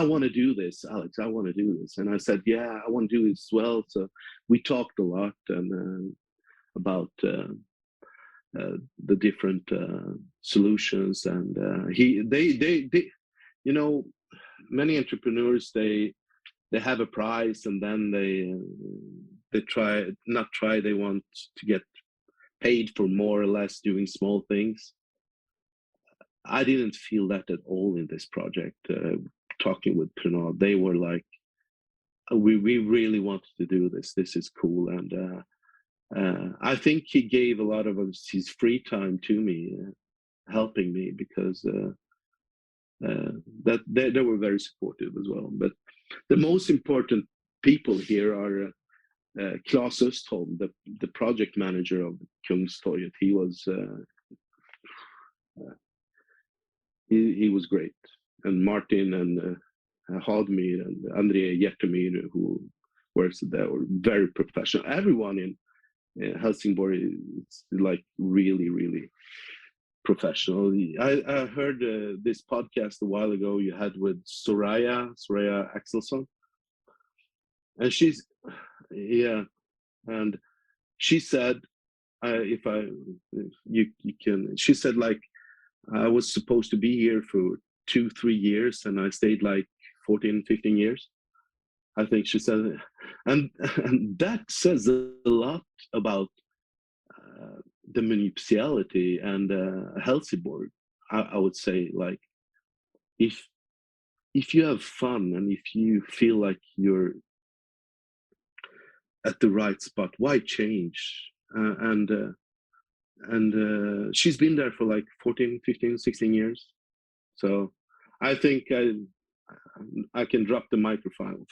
want to do this, Alex. I want to do this. And I said, yeah, I want to do it as well. So we talked a lot and about the different solutions. And they, you know, many entrepreneurs, they have a prize and then they want to get paid for more or less doing small things. I didn't feel that at all in this project. Talking with Prenod, they were like, we really wanted to do this. This is cool. And I think he gave a lot of his free time to me, helping me, because that they were very supportive as well. But the most important people here are Claes Östholm, the project manager of Kungstorget. He was great, and Martin and Hagmyr and André Jättemyr, who works there, were very professional. Everyone in Helsingborg is like really professional. I heard this podcast a while ago you had with Soraya Axelsson, and and she said, she said like, I was supposed to be here for 2-3 years and I stayed like 14-15 years, I think she said. And that says a lot about the municipality and Helsingborg. I would say, like, if you have fun and if you feel like you're at the right spot, why change? And she's been there for like 14, 15, 16 years. So I think I can drop the microphone.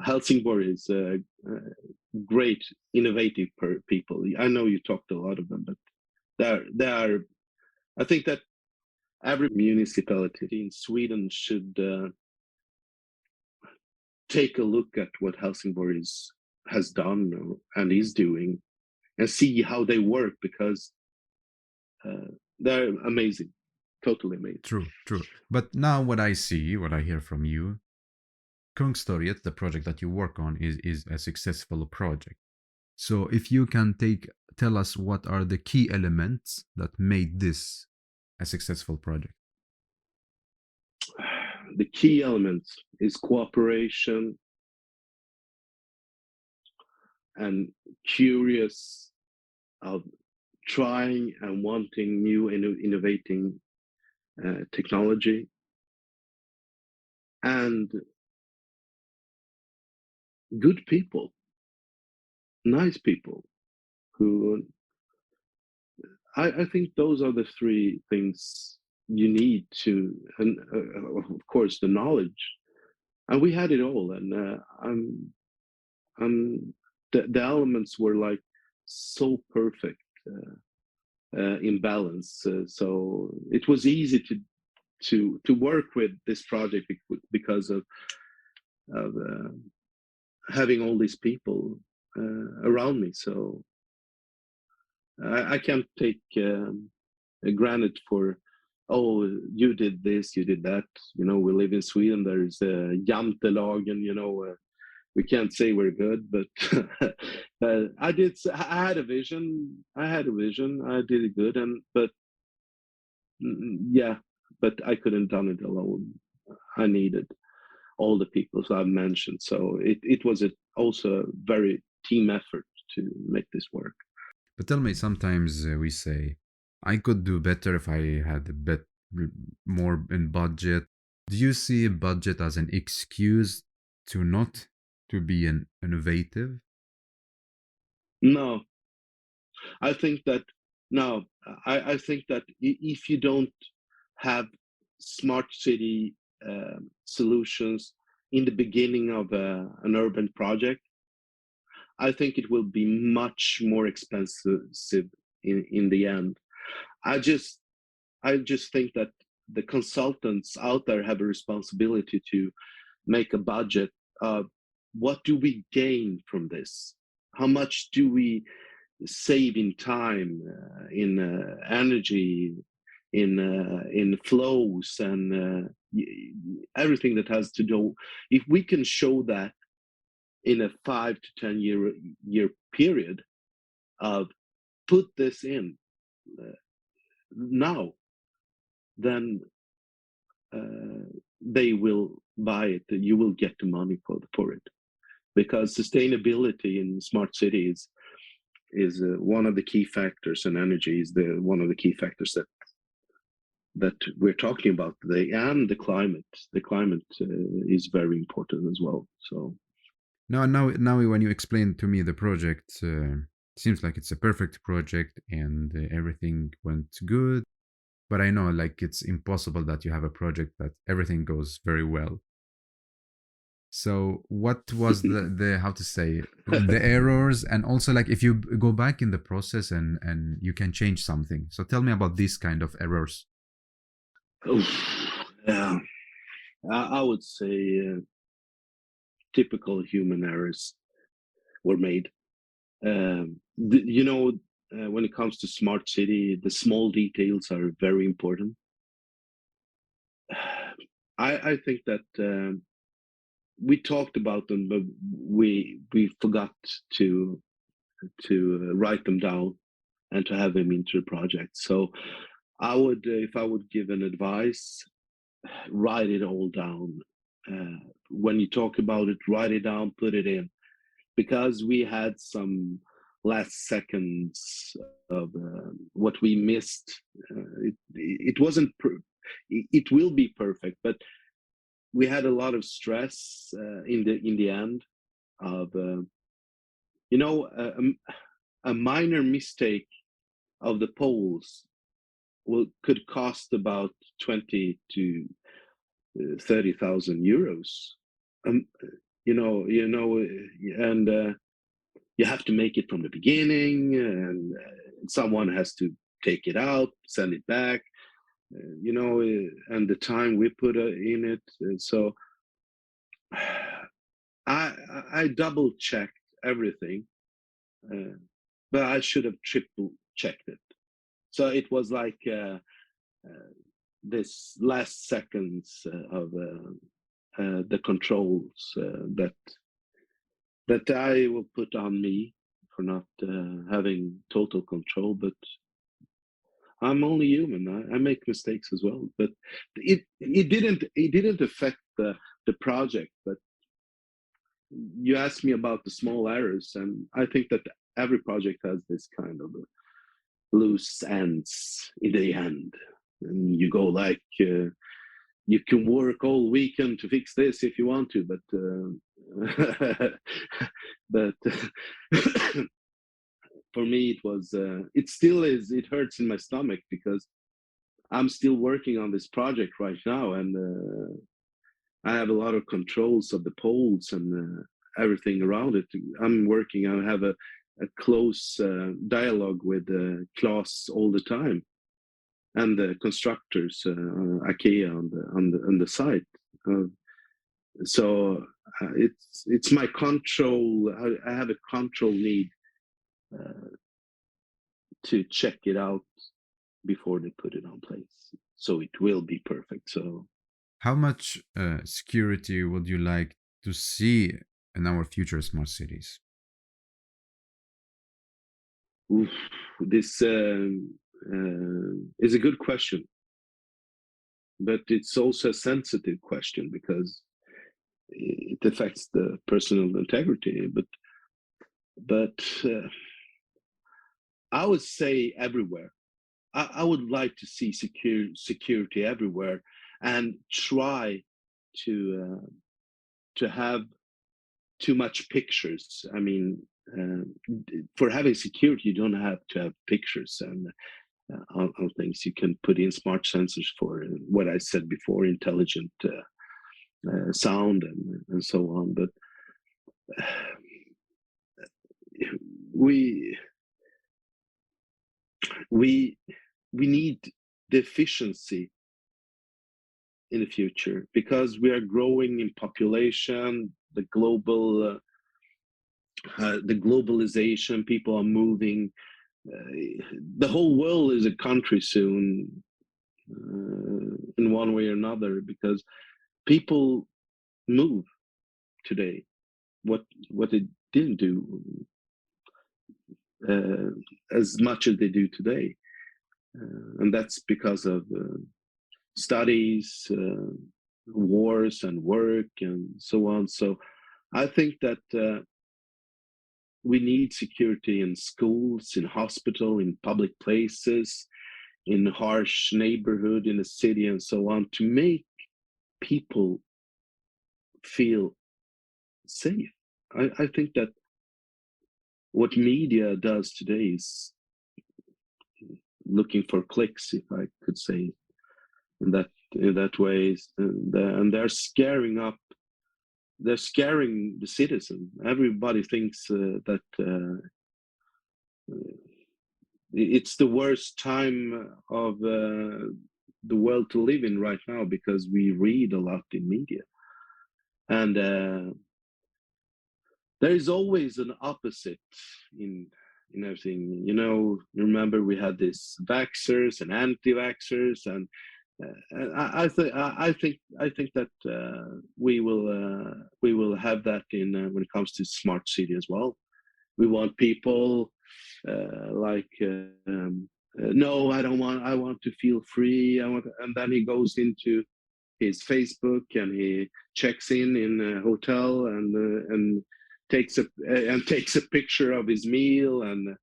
Helsingborg is great, innovative people. I know you talked to a lot of them, but they are. I think that every municipality in Sweden should take a look at what Helsingborg has done and is doing, and see how they work, because they're amazing, totally amazing. True. But now what I hear from you, Kungstorget, the project that you work on, is a successful project. So if you can tell us what are the key elements that made this a successful project. The key elements is cooperation and curious of trying and wanting new and innovating technology, and good people, nice people, who I think those are the three things you need to, and of course the knowledge, and we had it all. And the elements were like so perfect in balance, so it was easy to work with this project because of having all these people around me. So I can't take granted for, oh, you did this, you did that. You know, we live in Sweden. There's jantelagen. You know, we can't say we're good, but I had a vision. I did it good, but I couldn't done it alone. I needed all the people I've mentioned. So it was also a very team effort to make this work. But tell me, sometimes we say, I could do better if I had a bit more in budget. Do you see budget as an excuse to not to be an innovative? No, I think that I think that if you don't have smart city solutions in the beginning of an urban project, I think it will be much more expensive in the end. I just think that the consultants out there have a responsibility to make a budget of what do we gain from this? How much do we save in time, in energy, in flows, and everything that has to do. If we can show that in a 5 to 10 year period of put this in now, then they will buy it. You will get the money for it, because sustainability in smart cities is one of the key factors, and energy is one of the key factors that we're talking about today, and the climate. The climate is very important as well. So now when you explain to me the project, seems like it's a perfect project and everything went good. But I know like it's impossible that you have a project that everything goes very well. So what was the how to say the errors, and also like if you go back in the process and you can change something. So tell me about these kind of errors. Yeah, I would say typical human errors were made. When it comes to smart city, the small details are very important. I think that we talked about them, but we forgot to write them down and to have them into the project. So I would, if I would give an advice, write it all down. When you talk about it, write it down, put it in, because we had some last seconds of what we missed. It wasn't. It will be perfect, but we had a lot of stress in the end of a minor mistake of the poles could cost about 20 to 30,000 euros. And you have to make it from the beginning, and someone has to take it out, send it back, and the time we put in it. And so I double checked everything, but I should have triple checked it. So it was like this last seconds of the controls that I will put on me for not having total control. But I'm only human. I make mistakes as well. But it didn't affect the project. But you asked me about the small errors, and I think that every project has this kind of loose ends in the end, and you go like you can work all weekend to fix this if you want to, but for me it still is. It hurts in my stomach because I'm still working on this project right now, and I have a lot of controls of the poles and everything around it. I have a close dialogue with Klaus all the time, and the constructors, IKEA on the site. So it's my control. I have a control need to check it out before they put it on place, so it will be perfect. So how much security would you like to see in our future smart cities? oof, this is a good question, but it's also a sensitive question because it affects the personal integrity. But I would say everywhere. I would like to see security everywhere, and try to have too much pictures. I mean, for having security, you don't have to have pictures and on things. You can put in smart sensors for what I said before, intelligent sound and so on. But we we need the efficiency in the future, because we are growing in population, the globalization, people are moving. The whole world is a country soon, in one way or another, because people move today. What they didn't do as much as they do today, and that's because of studies, wars, and work, and so on. So I think that we need security in schools, in hospital, in public places, in harsh neighborhood, in the city, and so on, to make people feel safe. I think that what media does today is looking for clicks, if I could say, in that way, and they're scaring the citizen. Everybody thinks that it's the worst time of the world to live in right now, because we read a lot in media, and there is always an opposite in everything. Remember, we had this vaxxers and anti-vaxxers, and I think that we will have that in when it comes to smart city as well. We want people no, I don't want. I want to feel free. And then he goes into his Facebook and he checks in a hotel and takes a picture of his meal, and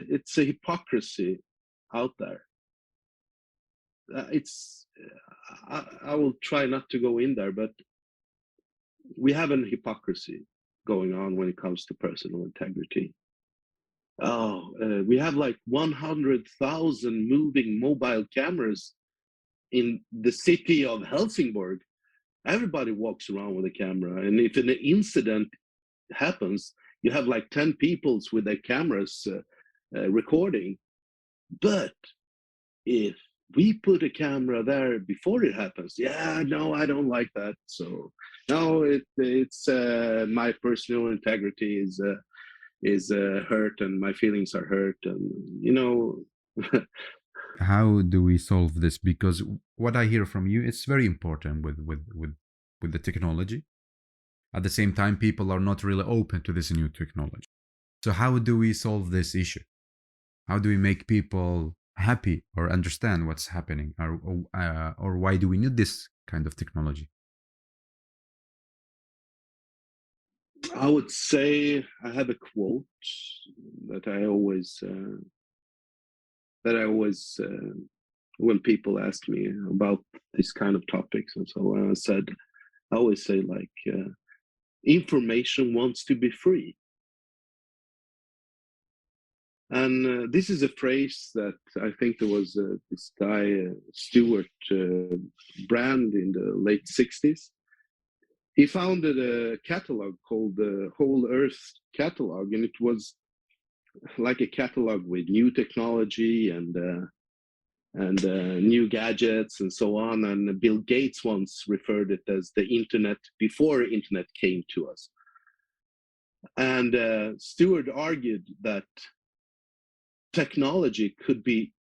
it's a hypocrisy out there. I will try not to go in there, but we have an hypocrisy going on when it comes to personal integrity. We have like 100,000 moving mobile cameras in the city of Helsingborg. Everybody walks around with a camera, and if an incident happens, you have like 10 people with their cameras recording. But if we put a camera there before it happens, no, I don't like that. So no, it's my personal integrity is hurt, and my feelings are hurt, and How do we solve this? Because what I hear from you, it's very important with the technology. At the same time, people are not really open to this new technology. So how do we solve this issue? How do we make people happy or understand what's happening, or why do we need this kind of technology? I would say I have a quote that I always when people ask me about this kind of topics and so on, I always say, like, information wants to be free. And this is a phrase that I think there was this guy, Stuart Brand, in the late 60s. He founded a catalog called the Whole Earth Catalog, and it was like a catalog with new technology and new gadgets and so on. And Bill Gates once referred it as the internet before internet came to us. And Stewart argued that technology could be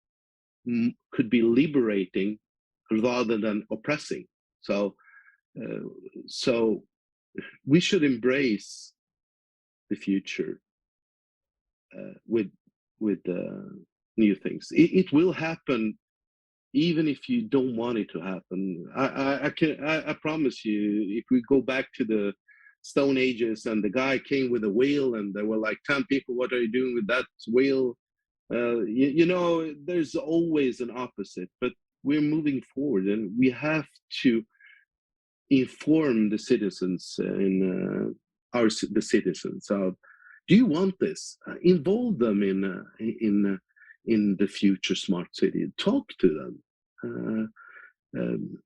liberating rather than oppressing. So we should embrace the future with new things. It will happen, even if you don't want it to happen. I promise you, if we go back to the Stone Ages and the guy came with a wheel and there were like 10 people, what are you doing with that wheel? There's always an opposite, but we're moving forward, and we have to inform the citizens the citizens of, do you want this? Involve them in the future smart city. Talk to them.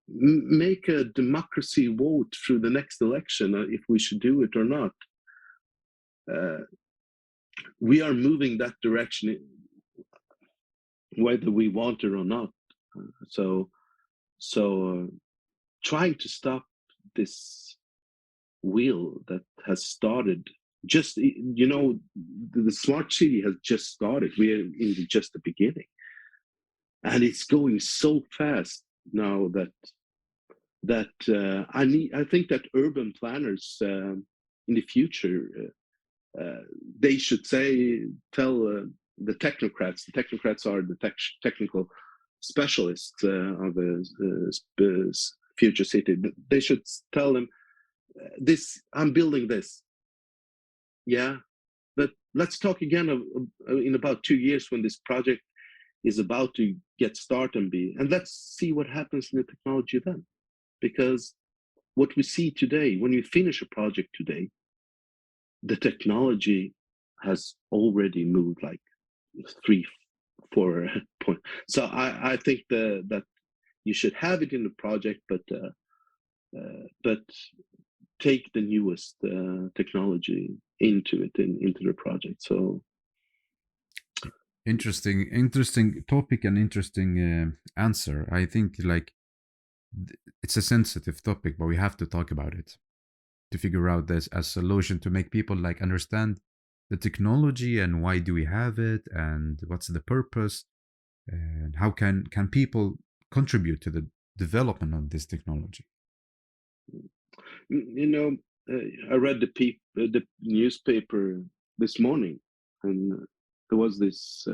Make a democracy vote through the next election if we should do it or not. we are moving that direction, whether we want it or not. So trying to stop this wheel that has started, just the smart city has just started. We are in just the beginning, and it's going so fast now that I think that urban planners in the future, they should tell the technocrats. The technocrats are the technical specialists of a future city. They should tell them, this, I'm building this. Yeah, but let's talk again in about 2 years when this project is about to get started and let's see what happens in the technology then. Because what we see today, when you finish a project today, the technology has already moved like 3-4 points. So I think that you should have it in the project, but take the newest technology into the project. So interesting topic and interesting answer. I think like it's a sensitive topic, but we have to talk about it to figure out this a solution to make people like understand the technology and why do we have it and what's the purpose and how can people contribute to the development of this technology. I read the newspaper this morning, and there was this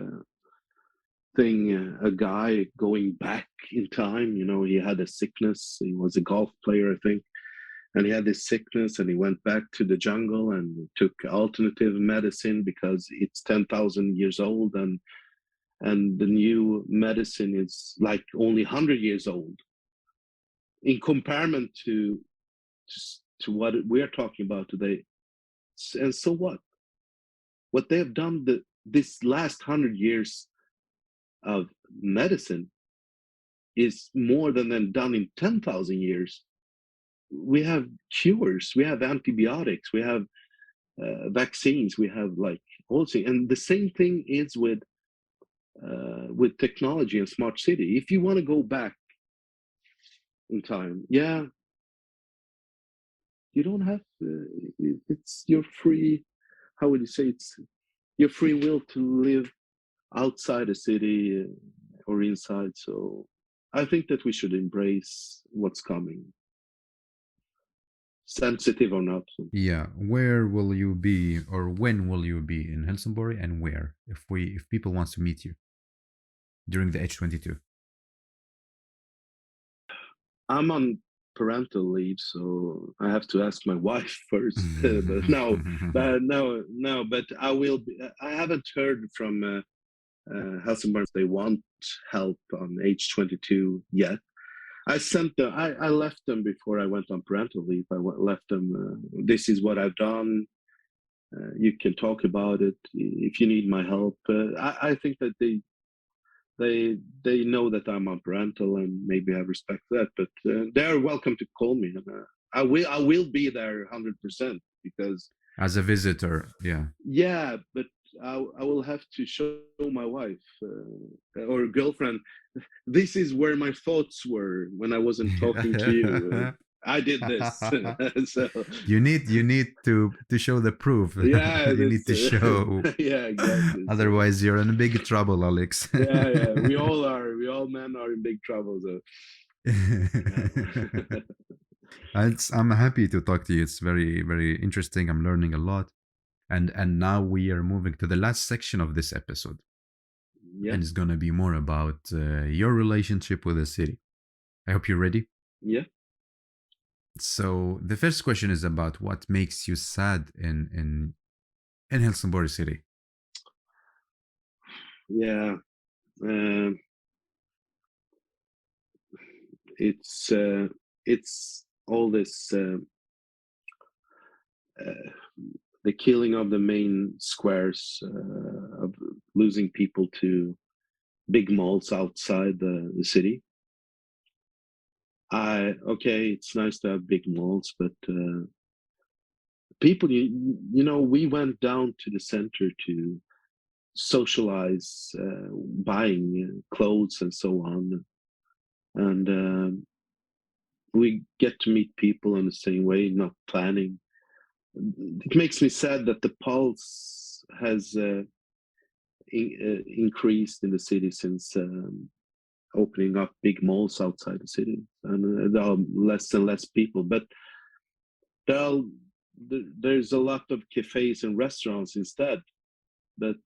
thing, a guy going back in time. He had a sickness. He was a golf player, I think, and he had this sickness, and he went back to the jungle and took alternative medicine because it's 10,000 years old, and the new medicine is like only 100 years old in comparison to what we're talking about today. And so what they have done this last 100 years of medicine is more than done in 10,000 years. We have cures, we have antibiotics, we have vaccines, we have like all things. And the same thing is with technology and smart city. If you want to go back in time, yeah, you don't have it's your free, how would you say, it's your free will to live outside a city or inside. So I think that we should embrace what's coming, sensitive or not. Yeah, where will you be or when will you be in Helsingborg, and where if people wants to meet you during the H22? I'm on parental leave, so I have to ask my wife first. But no, but I will be. I haven't heard from Helsingborg. They want help on H22 yet. I sent them. I left them before I went on parental leave. Left them. This is what I've done. You can talk about it if you need my help. I think that they know that I'm on parental, and maybe I respect that. But they're welcome to call me, and I will be there 100% because as a visitor. Yeah, but I will have to show my wife or girlfriend. This is where my thoughts were when I wasn't talking to you. I did this. So you need to show the proof. Yeah, you need to show. Yeah, exactly. Otherwise, you're in big trouble, Alex. Yeah. We all are. We all men are in big trouble. So. I'm happy to talk to you. It's very, very interesting. I'm learning a lot. And now we are moving to the last section of this episode. Yeah. And it's going to be more about your relationship with the city. I hope you're ready. Yeah. So the first question is about what makes you sad in Helsingborg city. Yeah. It's all this the killing of the main squares, of losing people to big malls outside the city. Okay, it's nice to have big malls, but people, you know, we went down to the center to socialize, buying clothes and so on, and we get to meet people in the same way, not planning. It makes me sad that the pulse has increased in the city since opening up big malls outside the city, and there are less and less people. But there are, there's a lot of cafes and restaurants instead. But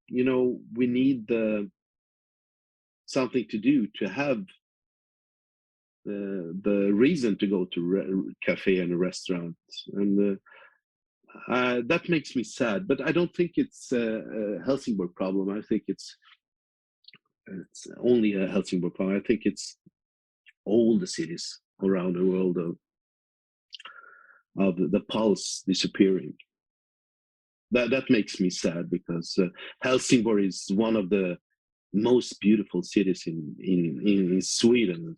you know, we need something to do to have the reason to go to cafe and a restaurant, and that makes me sad. But I don't think it's a Helsingborg problem. I think it's only a Helsingborg problem. I think it's all the cities around the world of the pulse disappearing. That makes me sad, because Helsingborg is one of the most beautiful cities in Sweden.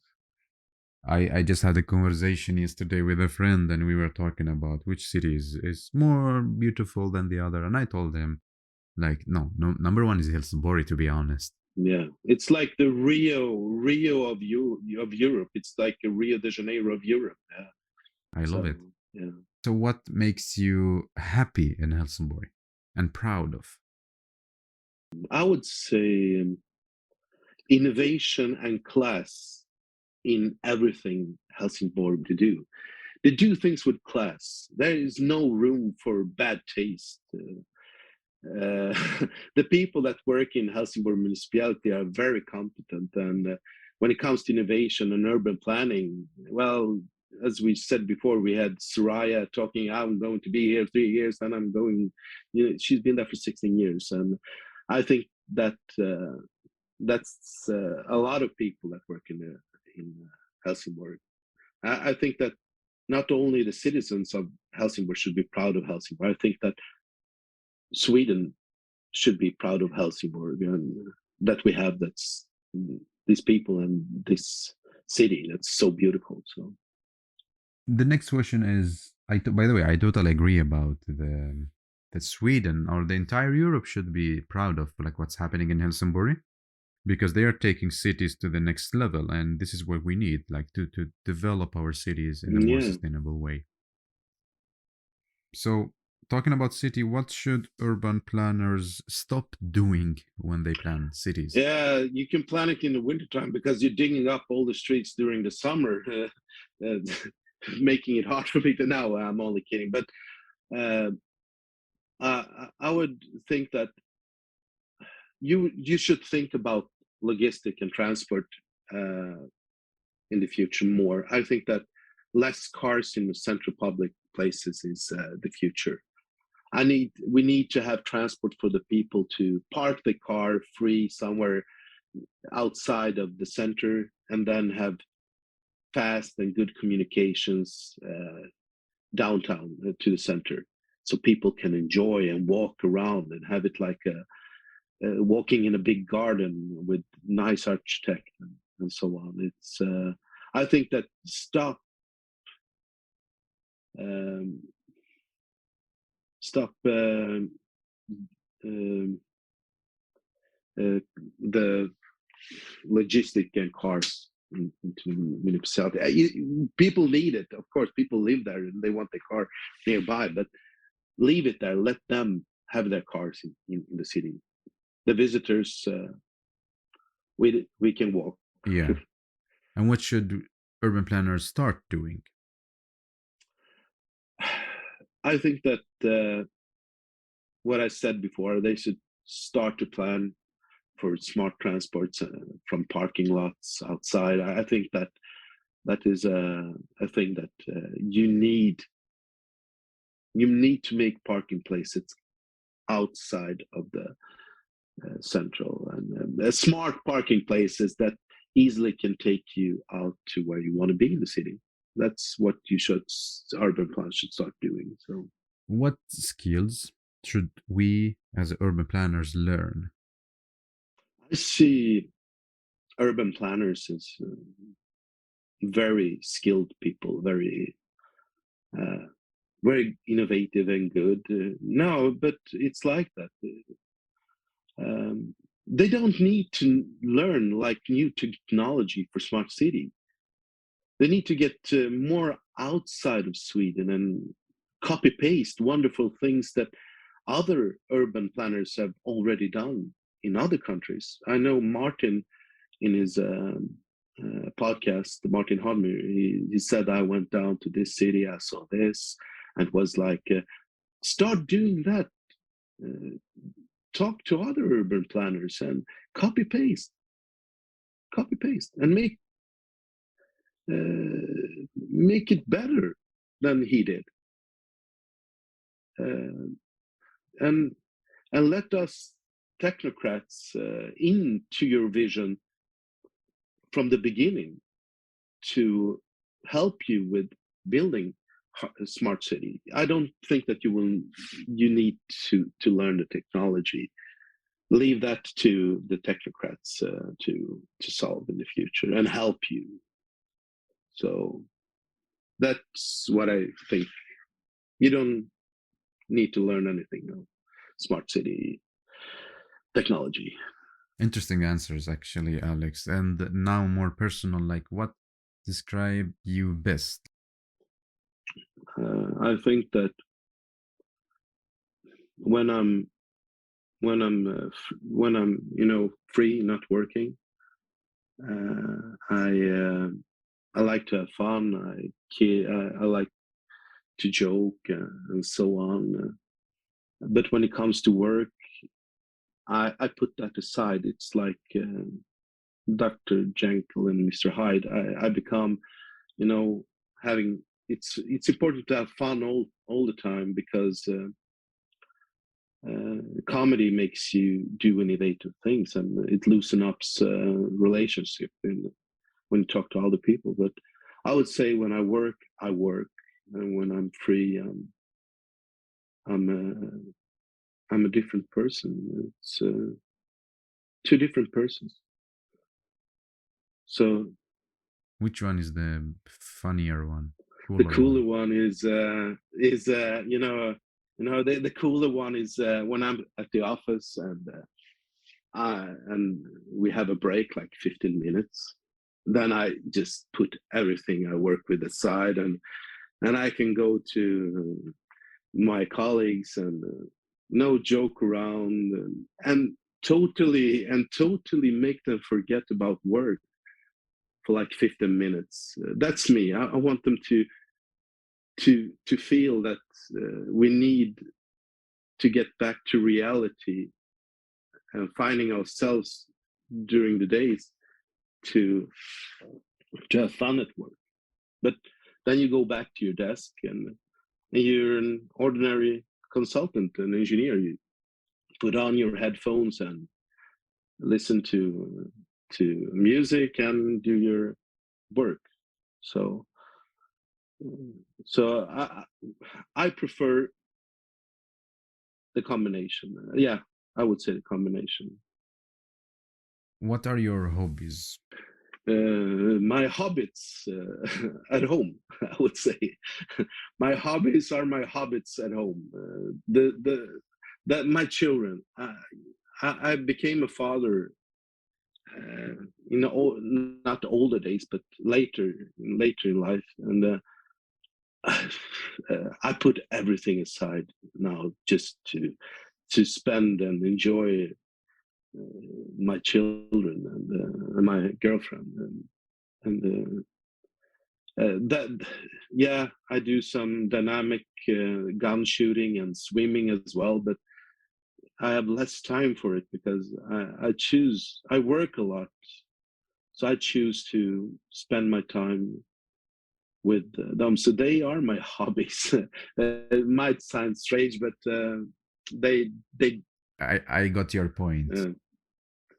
I just had a conversation yesterday with a friend, and we were talking about which city is more beautiful than the other, and I told him, like, no, number one is Helsingborg, to be honest. Yeah, it's like the Rio of Europe. It's like a Rio de Janeiro of Europe. Yeah. I love it. Yeah. So what makes you happy in Helsingborg and proud of? I would say innovation and class in everything Helsingborg do. They do things with class. There is no room for bad taste. The people that work in Helsingborg municipality are very competent, and when it comes to innovation and urban planning, well, as we said before, we had Soraya talking, I'm going to be here 3 years, and I'm going, you know, she's been there for 16 years. And I think that that's a lot of people that work in Helsingborg. I think that not only the citizens of Helsingborg should be proud of Helsingborg, I think that Sweden should be proud of Helsingborg, and that we have these people and this city that's so beautiful. So The next question is, by the way, I totally agree about that Sweden or the entire Europe should be proud of like what's happening in Helsingborg, because they are taking cities to the next level, and this is what we need, like to develop our cities in a more yeah, sustainable way. So, talking about city, what should urban planners stop doing when they plan cities? yeah, you can plan it in the wintertime because you're digging up all the streets during the summer, making it hard for me to know. I'm only kidding, but I would think that you should think about logistic and transport in the future more. I think that less cars in the central public places is the future. We need to have transport for the people to park the car free somewhere outside of the center, and then have fast and good communications downtown to the center, so people can enjoy and walk around and have it like walking in a big garden with nice architect and so on. It's I think that stop the logistic and cars into municipality. People need it, of course. People live there and they want their car nearby, but leave it there. Let them have their cars in the city. The visitors, we can walk. Yeah. And what should urban planners start doing? I think that what I said before, they should start to plan for smart transports from parking lots outside. I think that is a thing that you need to make parking places outside of the central, and smart parking places that easily can take you out to where you want to be in the city. That's what urban planners should start doing. So what skills should we as urban planners learn? I see urban planners as very skilled people, very very innovative and good. No, but it's like that. They don't need to learn like new technology for smart city. They need to get more outside of Sweden and copy paste wonderful things that other urban planners have already done in other countries. I know Martin in his podcast, Martin Hodmer, he said, I went down to this city, I saw this, and was like, start doing that. Talk to other urban planners and copy paste, and make it better than he did, and let us technocrats into your vision from the beginning to help you with building a smart city. I don't think that you need to learn the technology. Leave that to the technocrats to solve in the future and help you. So that's what I think. You don't need to learn anything of smart city technology. Interesting answers, actually, Alex. And now more personal, like what describe you best? I think that when I'm free, not working, I like to have fun. I like to joke and so on. But when it comes to work, I put that aside. It's like Dr. Jekyll and Mr. Hyde. I become, having. It's important to have fun all the time, because comedy makes you do innovative things, and it loosens up relationship when you talk to other people. But I would say when I work, and when I'm free, I'm a different person. It's two different persons. So which one is the funnier one? The cooler one is the cooler one is when I'm at the office and we have a break like 15 minutes. Then I just put everything I work with aside, and I can go to my colleagues and no joke around and totally make them forget about work for like 15 minutes. That's me. I want them to feel that we need to get back to reality and finding ourselves during the days to have fun at work. But then you go back to your desk and you're an ordinary consultant, an engineer. You put on your headphones and listen to music and do your work. So I prefer the combination. Yeah, I would say the combination. What are your hobbies? My hobbits at home, I would say. My hobbies are my hobbits at home. My children. I became a father not the older days, but later in life, and I put everything aside now just to spend and enjoy my children and my girlfriend and that. Yeah, I do some dynamic gun shooting and swimming as well, but I have less time for it because I work a lot, so I choose to spend my time with them. So they are my hobbies. It might sound strange, but they I got your point.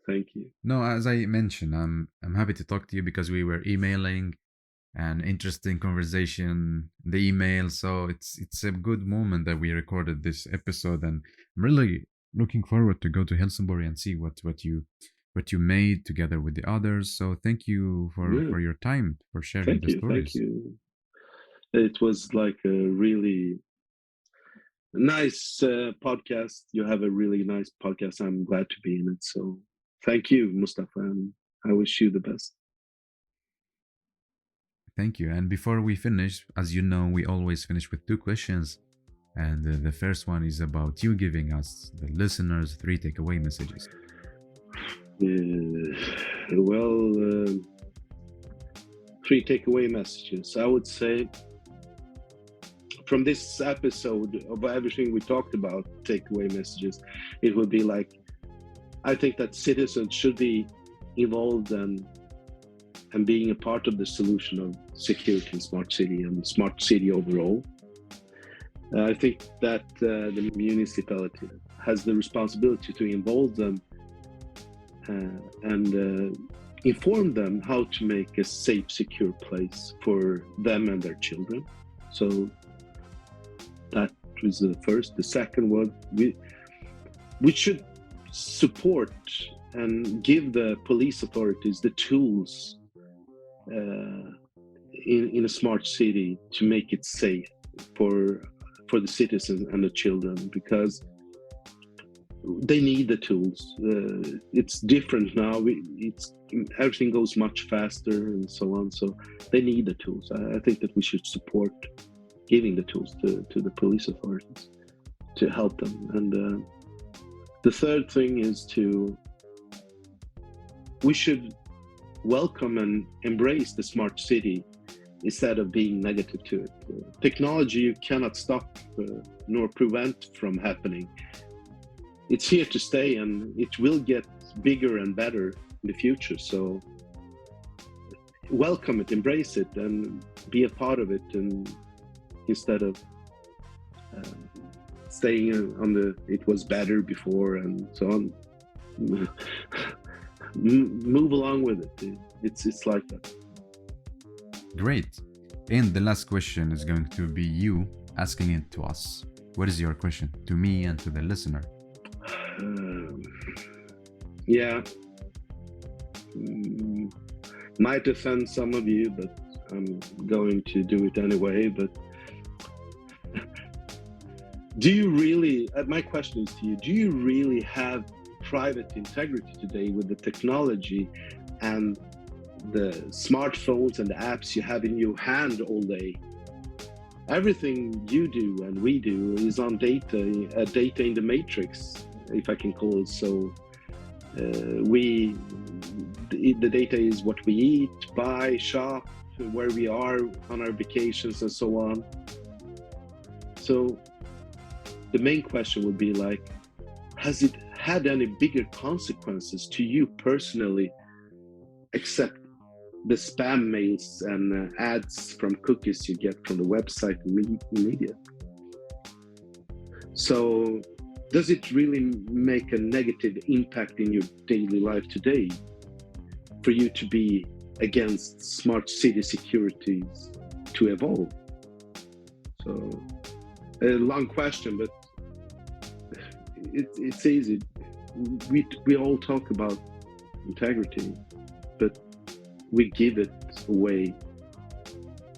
Thank you. No, as I mentioned, I'm happy to talk to you because we were emailing, an interesting conversation, the email. So it's a good moment that we recorded this episode, and I'm really looking forward to go to Helsingborg and see what you made together with the others. So thank you for your time, for sharing the stories. Thank you. It was like a really nice podcast. You have a really nice podcast. I'm glad to be in it. So thank you, Mustafa, and I wish you the best. Thank you. And before we finish, as you know, we always finish with 2 questions. And the first one is about you giving us, the listeners, 3 takeaway messages. Well, 3 takeaway messages. I would say from this episode of everything we talked about, takeaway messages, it would be like, I think that citizens should be involved and being a part of the solution of security in smart city and smart city overall. I think that the municipality has the responsibility to involve them and inform them how to make a safe, secure place for them and their children. So that was the first. The second one, we should support and give the police authorities the tools in a smart city to make it safe for the citizens and the children, because they need the tools. It's different now. Everything goes much faster and so on. So they need the tools. I think that we should support giving the tools to the police authorities to help them. And the third thing is we should welcome and embrace the smart city instead of being negative to it. Technology you cannot stop nor prevent from happening. It's here to stay, and it will get bigger and better in the future. So welcome it, embrace it, and be a part of it, and instead of staying on it was better before and so on. Move along with it. It's like that. Great. And the last question is going to be you asking it to us. What is your question to me and to the listener? Yeah. Might offend some of you, but I'm going to do it anyway. But do you really, my question is to you, do you really have private integrity today with the technology and the smartphones and the apps you have in your hand all day? Everything you do and we do is on data in the matrix, if I can call it so. The data is what we eat, buy, shop, where we are on our vacations and so on. So the main question would be like, has it had any bigger consequences to you personally, except the spam mails and ads from cookies you get from the website and media? So does it really make a negative impact in your daily life today for you to be against smart city securities to evolve? So a long question, but it's easy. We all talk about integrity, but we give it away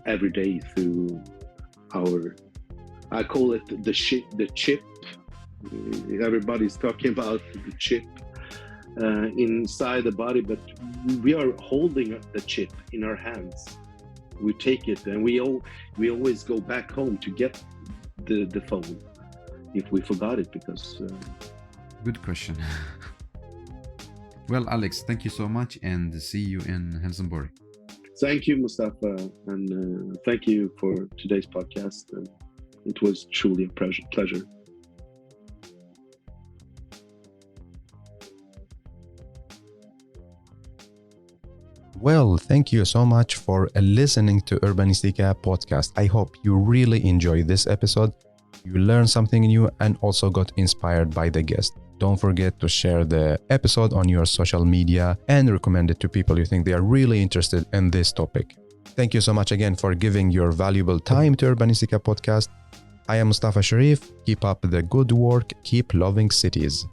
every day through I call it the chip. Everybody's talking about the chip inside the body, but we are holding the chip in our hands. We take it and we always go back home to get the phone if we forgot it, because Good question. Well, Alex, thank you so much, and see you in Helsingborg. Thank you, Mustafa, and thank you for today's podcast. And it was truly a pleasure. Well, thank you so much for listening to Urbanistica podcast. I hope you really enjoyed this episode. You learned something new and also got inspired by the guest. Don't forget to share the episode on your social media and recommend it to people you think they are really interested in this topic. Thank you so much again for giving your valuable time to Urbanistica podcast. I am Mustafa Sharif. Keep up the good work. Keep loving cities.